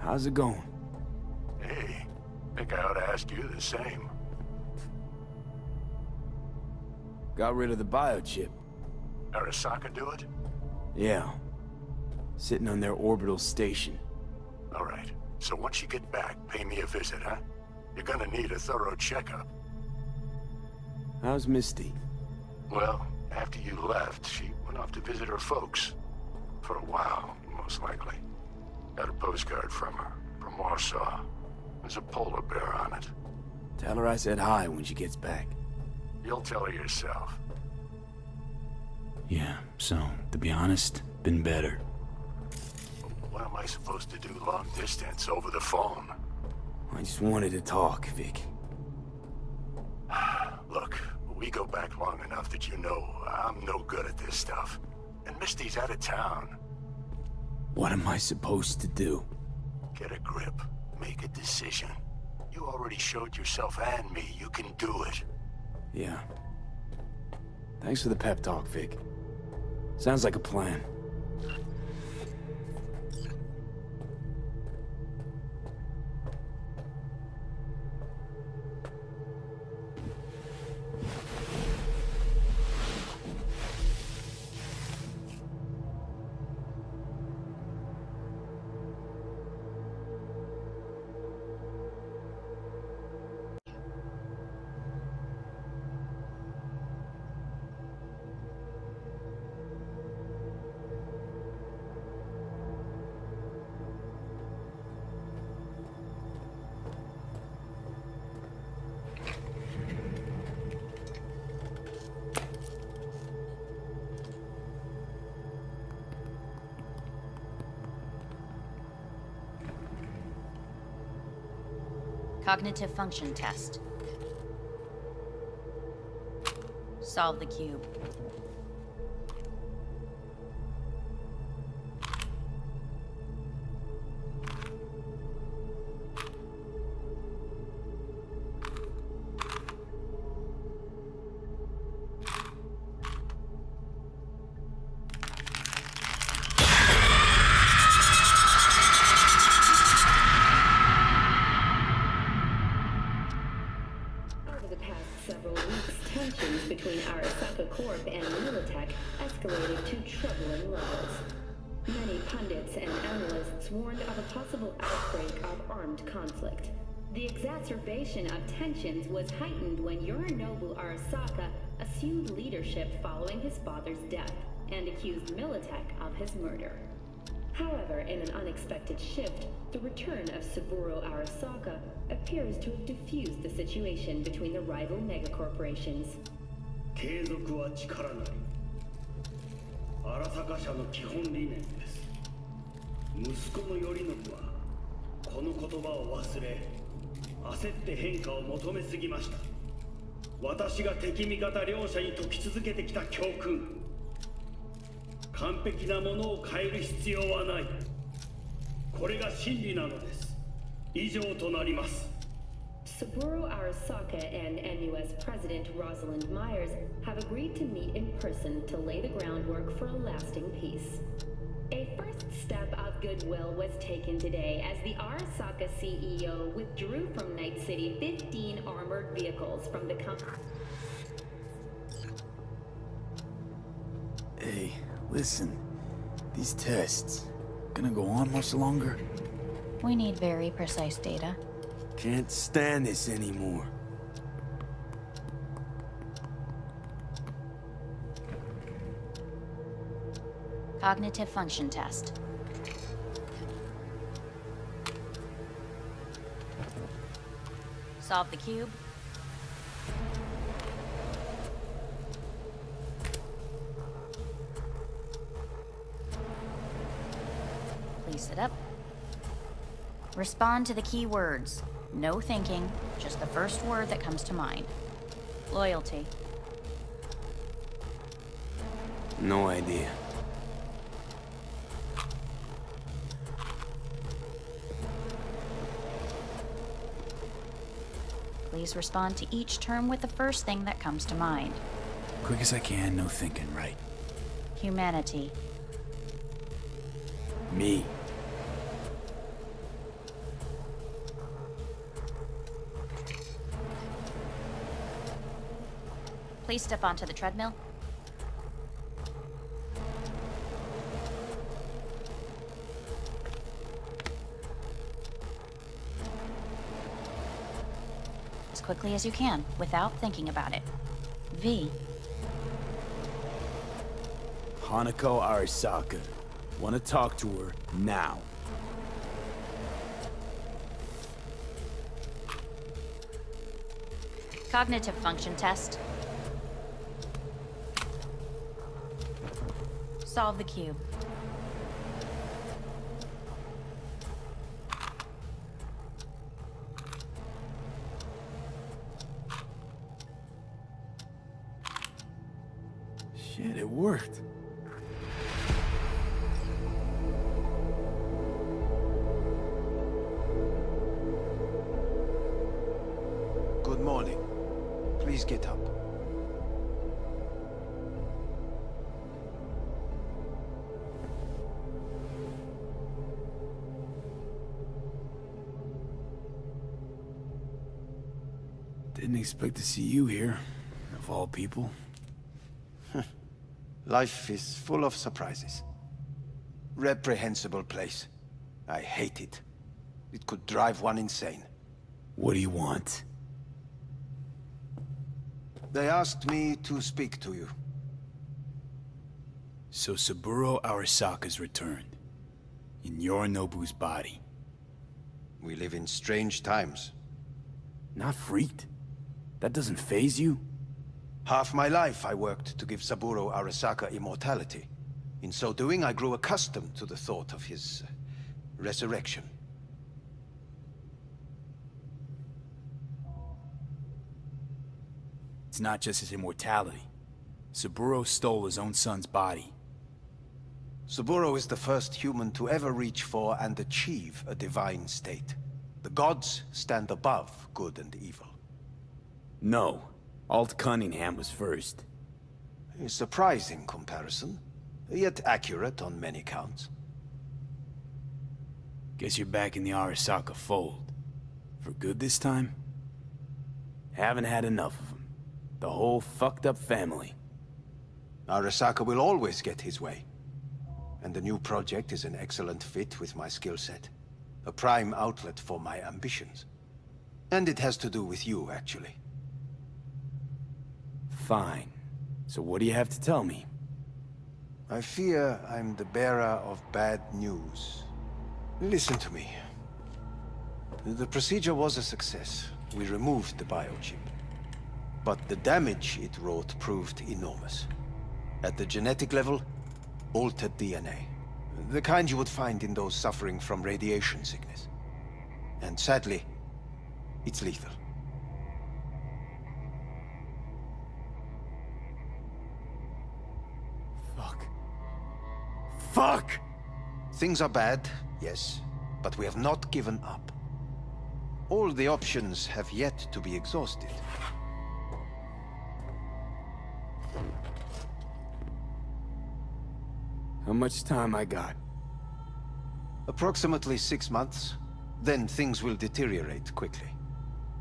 How's it going? Hey, think I ought to ask you the same. Got rid of the biochip. Arasaka do it? Yeah. Sitting on their orbital station. All right. So once you get back, pay me a visit, huh? You're gonna need a thorough checkup. How's Misty? Well, after you left, she went off to visit her folks. For a while, most likely. Got a postcard from her, from Warsaw. There's a polar bear on it. Tell her I said hi when she gets back. You'll tell her yourself. Yeah, so, to be honest, been better. What am I supposed to do long distance over the phone? I just wanted to talk, Vic. Look, we go back long enough that you know I'm no good at this stuff. And Misty's out of town. What am I supposed to do? Get a grip. Make a decision. You already showed yourself and me you can do it. Yeah. Thanks for the pep talk, Vic. Sounds like a plan. Cognitive function test. Solve the cube. Several weeks, tensions between Arasaka Corp and Militech escalated to troubling levels. Many pundits and analysts warned of a possible outbreak of armed conflict. The exacerbation of tensions was heightened when Yorinobu Arasaka assumed leadership following his father's death and accused Militech of his murder. However, in an unexpected shift, the return of Saburo Arasaka appears to have diffused the situation between the rival megacorporations. 継続は力なり。荒坂社の基本理念です。息子の頼信はこの言葉を忘れ、焦って変化を求めすぎました。私が敵味方両者に説き続けてきた教訓。完璧なものを変える必要はない。これが真理なのです。以上となります。Saburo Arasaka and NUS President Rosalind Myers have agreed to meet in person to lay the groundwork for a lasting peace. A first step of goodwill was taken today as the Arasaka CEO withdrew from Night City 15 armored vehicles from the company. Hey, listen. These tests, gonna go on much longer? We need very precise data. Can't stand this anymore. Cognitive function test. Solve the cube. Please sit up. Respond to the key words. No thinking, just the first word that comes to mind. Loyalty. No idea. Please respond to each term with the first thing that comes to mind. Quick as I can, no thinking, right? Humanity. Me. Please step onto the treadmill. As quickly as you can, without thinking about it. V. Hanako Arasaka. Want to talk to her now. Cognitive function test. Solve the cube. Shit, it worked. Good morning. Please get up. Didn't expect to see you here, of all people. Life is full of surprises. Reprehensible place. I hate it. It could drive one insane. What do you want? They asked me to speak to you. So Saburo Arasaka's returned. In Yorinobu's body. We live in strange times. Not freaked? That doesn't faze you? Half my life I worked to give Saburo Arasaka immortality. In so doing, I grew accustomed to the thought of his resurrection. It's not just his immortality. Saburo stole his own son's body. Saburo is the first human to ever reach for and achieve a divine state. The gods stand above good and evil. No. Alt Cunningham was first. A surprising comparison, yet accurate on many counts. Guess you're back in the Arasaka fold. For good this time? Haven't had enough of them. The whole fucked up family. Arasaka will always get his way. And the new project is an excellent fit with my skill set. A prime outlet for my ambitions. And it has to do with you, actually. Fine. So what do you have to tell me? I fear I'm the bearer of bad news. Listen to me. The procedure was a success. We removed the biochip. But the damage it wrought proved enormous. At the genetic level, altered DNA. The kind you would find in those suffering from radiation sickness. And sadly, it's lethal. Fuck! Things are bad, yes, but we have not given up. All the options have yet to be exhausted. How much time I got? Approximately 6 months. Then things will deteriorate quickly.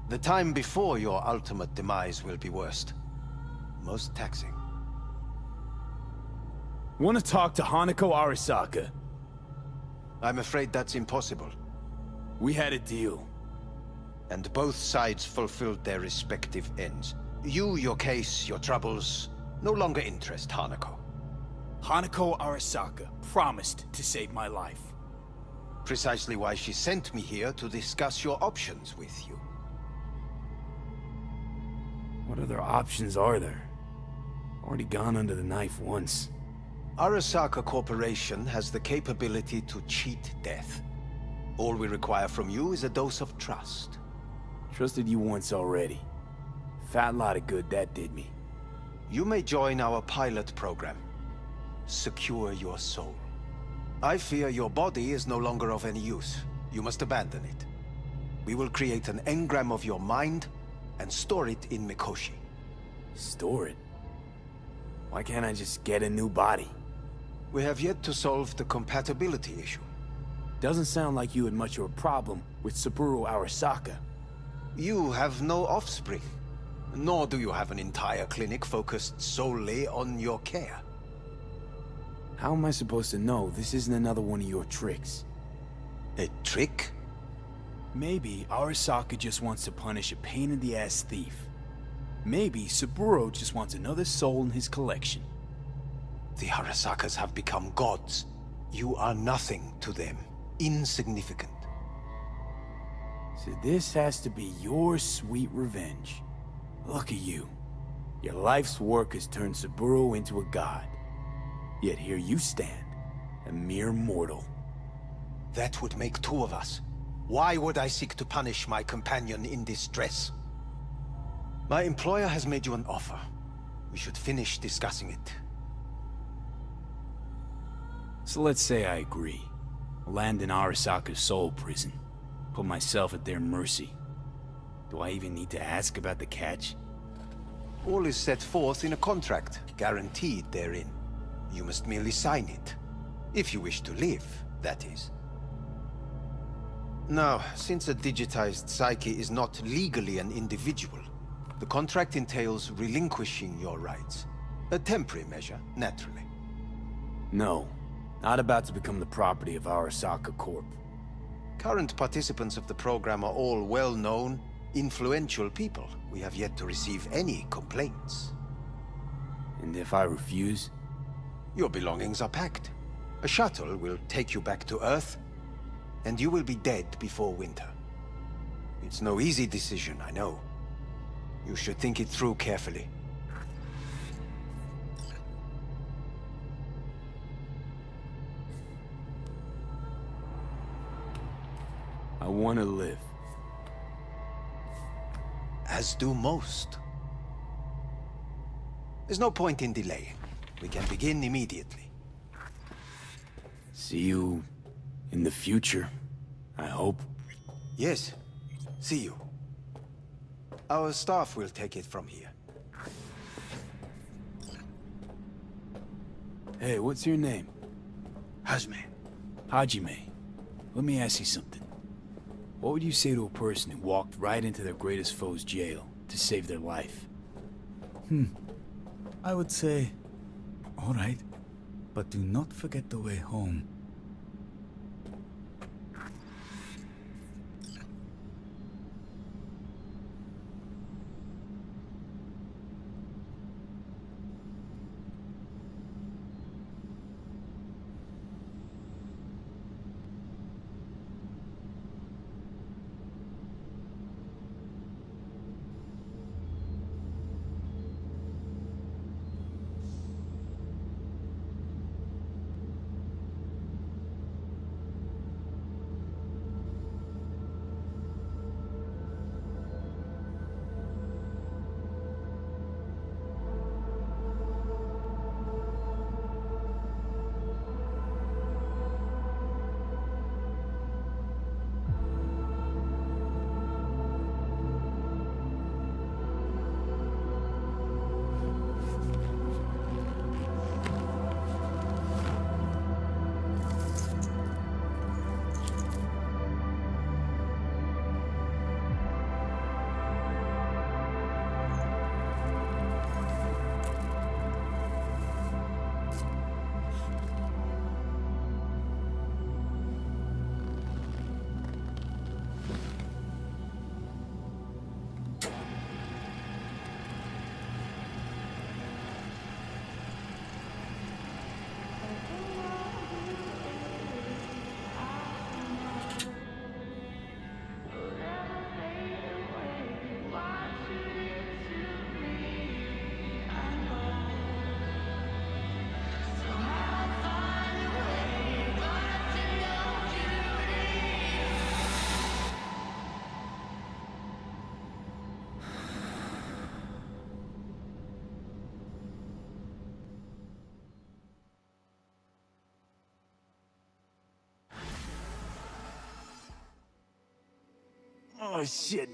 The time before your ultimate demise will be worst. Most taxing. Want to talk to Hanako Arasaka? I'm afraid that's impossible. We had a deal. And both sides fulfilled their respective ends. You, your case, your troubles, no longer interest Hanako. Hanako Arasaka promised to save my life. Precisely why she sent me here to discuss your options with you. What other options are there? Already gone under the knife once. Arasaka Corporation has the capability to cheat death. All we require from you is a dose of trust. Trusted you once already. Fat lot of good that did me. You may join our pilot program. Secure your soul. I fear your body is no longer of any use. You must abandon it. We will create an engram of your mind and store it in Mikoshi. Store it? Why can't I just get a new body? We have yet to solve the compatibility issue. Doesn't sound like you had much of a problem with Saburo Arasaka. You have no offspring. Nor do you have an entire clinic focused solely on your care. How am I supposed to know this isn't another one of your tricks? A trick? Maybe Arasaka just wants to punish a pain-in-the-ass thief. Maybe Saburo just wants another soul in his collection. The Arasakas have become gods. You are nothing to them. Insignificant. So this has to be your sweet revenge. Look at you. Your life's work has turned Saburo into a god. Yet here you stand, a mere mortal. That would make two of us. Why would I seek to punish my companion in distress? My employer has made you an offer. We should finish discussing it. So let's say I agree. Land in Arasaka's soul prison. Put myself at their mercy. Do I even need to ask about the catch? All is set forth in a contract, guaranteed therein. You must merely sign it. If you wish to live, that is. Now, since a digitized psyche is not legally an individual, the contract entails relinquishing your rights. A temporary measure, naturally. No. Not about to become the property of Arasaka Corp. Current participants of the program are all well-known, influential people. We have yet to receive any complaints. And if I refuse? Your belongings are packed. A shuttle will take you back to Earth, and you will be dead before winter. It's no easy decision, I know. You should think it through carefully. I want to live. As do most. There's no point in delaying. We can begin immediately. See you in the future, I hope. Yes. See you. Our staff will take it from here. Hey, what's your name? Hajime. Hajime. Let me ask you something. What would you say to a person who walked right into their greatest foe's jail to save their life? I would say, all right, but do not forget the way home. Oh, shit.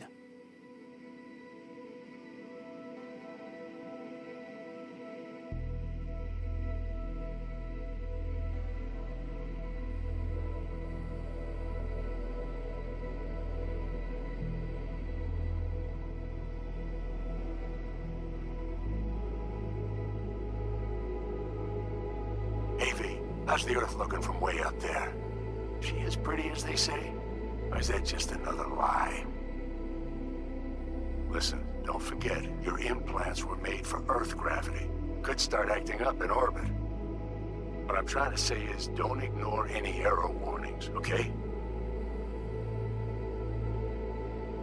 Avy, how's the Earth looking from way up there? She as pretty as they say? Or is that just another lie? Listen, don't forget, your implants were made for Earth gravity. Could start acting up in orbit. What I'm trying to say is, don't ignore any error warnings, okay?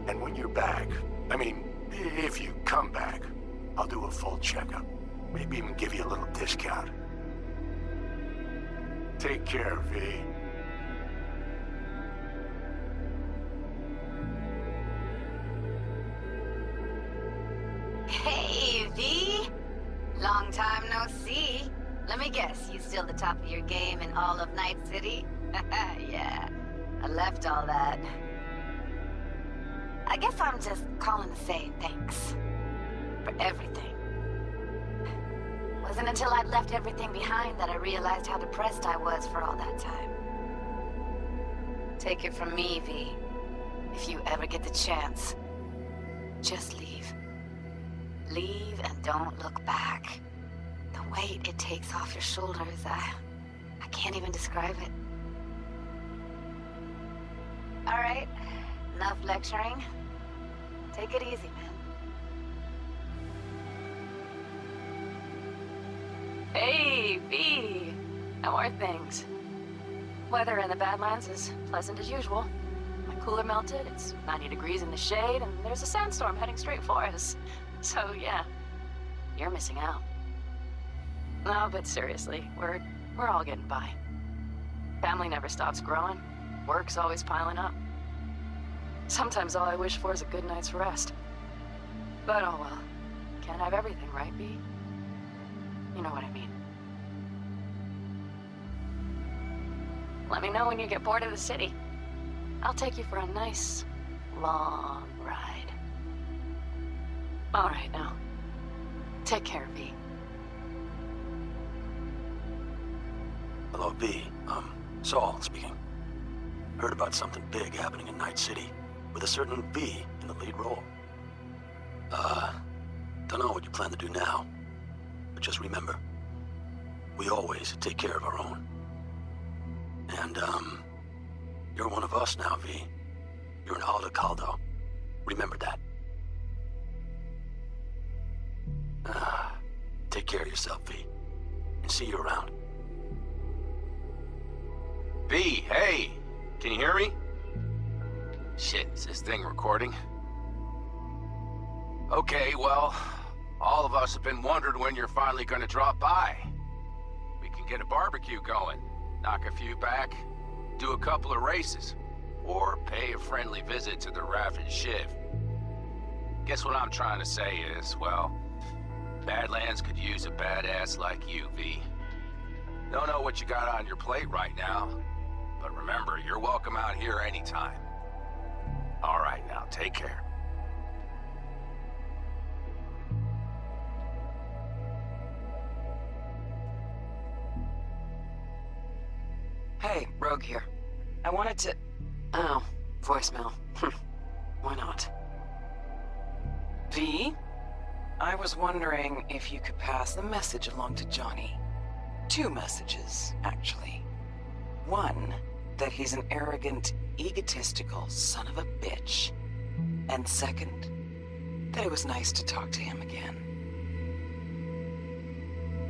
And when you're back, I mean, if you come back, I'll do a full checkup. Maybe even give you a little discount. Take care, V. Hey, V! Long time no see. Let me guess, you still the top of your game in all of Night City? Yeah, I left all that. I guess I'm just calling to say thanks. For everything. Wasn't until I'd left everything behind that I realized how depressed I was for all that time. Take it from me, V. If you ever get the chance, just leave. Leave and don't look back. The weight it takes off your shoulders, I can't even describe it. All right, enough lecturing. Take it easy, man. Hey, V! How are things? Weather in the Badlands is pleasant as usual. My cooler melted, it's 90 degrees in the shade, and there's a sandstorm heading straight for us. So, yeah, you're missing out. No, but seriously, we're all getting by. Family never stops growing. Work's always piling up. Sometimes all I wish for is a good night's rest. But oh well. Can't have everything, right, V? You know what I mean. Let me know when you get bored of the city. I'll take you for a nice, long ride. All right, now. Take care, V. Hello, V. Saul speaking. Heard about something big happening in Night City, with a certain V in the lead role. Don't know what you plan to do now, but just remember, we always take care of our own. And, you're one of us now, V. You're an Alda Caldo. Remember that. Take care of yourself, V. And see you around. V, hey! Can you hear me? Shit, is this thing recording? Okay, well, all of us have been wondering when you're finally gonna drop by. We can get a barbecue going, knock a few back, do a couple of races, or pay a friendly visit to the Raff and Shiv. Guess what I'm trying to say is, well, Badlands could use a badass like you, V. Don't know what you got on your plate right now, but remember, you're welcome out here anytime. All right, now, take care. Hey, Rogue here. I wanted to... Oh, voicemail. Why not? V? I was wondering if you could pass the message along to Johnny. 2 messages, actually. One, that he's an arrogant, egotistical son of a bitch. And second, that it was nice to talk to him again.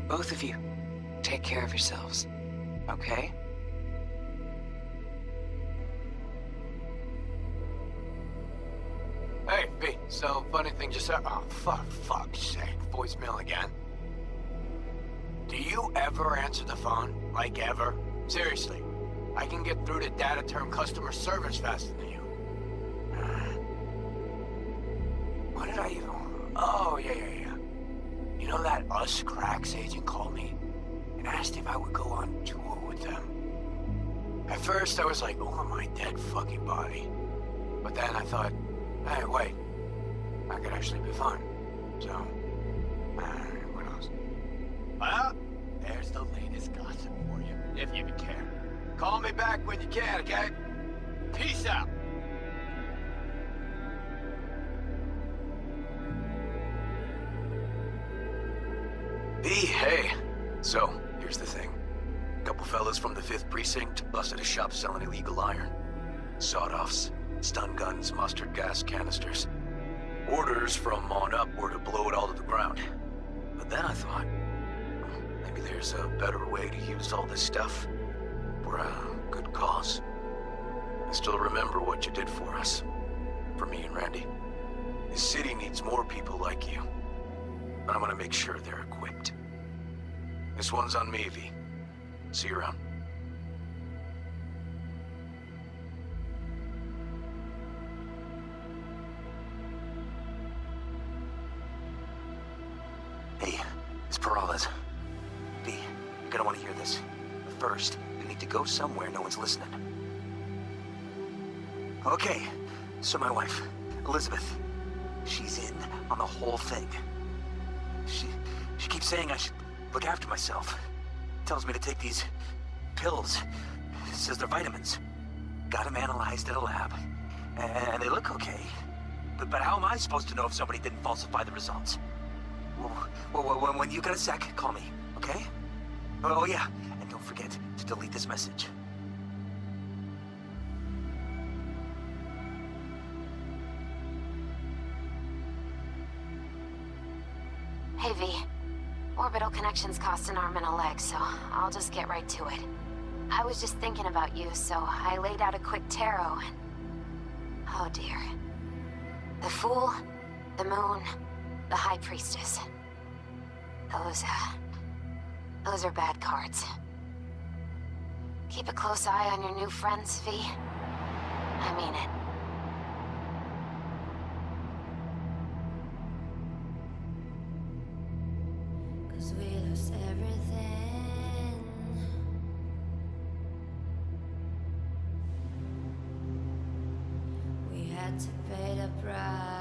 Both of you, take care of yourselves, okay? Hey, V, so funny thing just happened. Oh, fuck's sake, voicemail again. Do you ever answer the phone? Like ever? Seriously, I can get through to data term customer service faster than you. What did I even... Oh, yeah. You know that Us Cracks agent called me and asked if I would go on tour with them? At first I was like, over my dead fucking body. But then I thought, Hey, wait. That could actually be fun. So, what else? Well, there's the latest gossip for you, if you even care. Call me back when you can, okay? Peace out. B, hey. So, here's the thing. A couple fellas from the 5th Precinct busted a shop selling illegal iron. Sawed-offs, stun guns, mustard gas canisters. Orders from on up were to blow it all to the ground. But then I thought, maybe there's a better way to use all this stuff for a good cause. I still remember what you did for us. For me and Randy. This city needs more people like you. And I'm gonna make sure they're equipped. This one's on me, V. See you around. Hey, it's Peralez. V, you're gonna want to hear this. But first, we need to go somewhere no one's listening. Okay, so my wife, Elizabeth, she's in on the whole thing. She keeps saying I should look after myself. Tells me to take these pills. Says they're vitamins. Got them analyzed at a lab. And they look okay. But how am I supposed to know if somebody didn't falsify the results? Well, when you got a sec, call me, okay? Oh yeah, and don't forget to delete this message. Hey, V. Orbital connections cost an arm and a leg, so I'll just get right to it. I was just thinking about you, so I laid out a quick tarot and... oh dear. The Fool, the Moon, the High Priestess. Those are bad cards. Keep a close eye on your new friends, V. I mean it. We lost everything. We had to pay the price.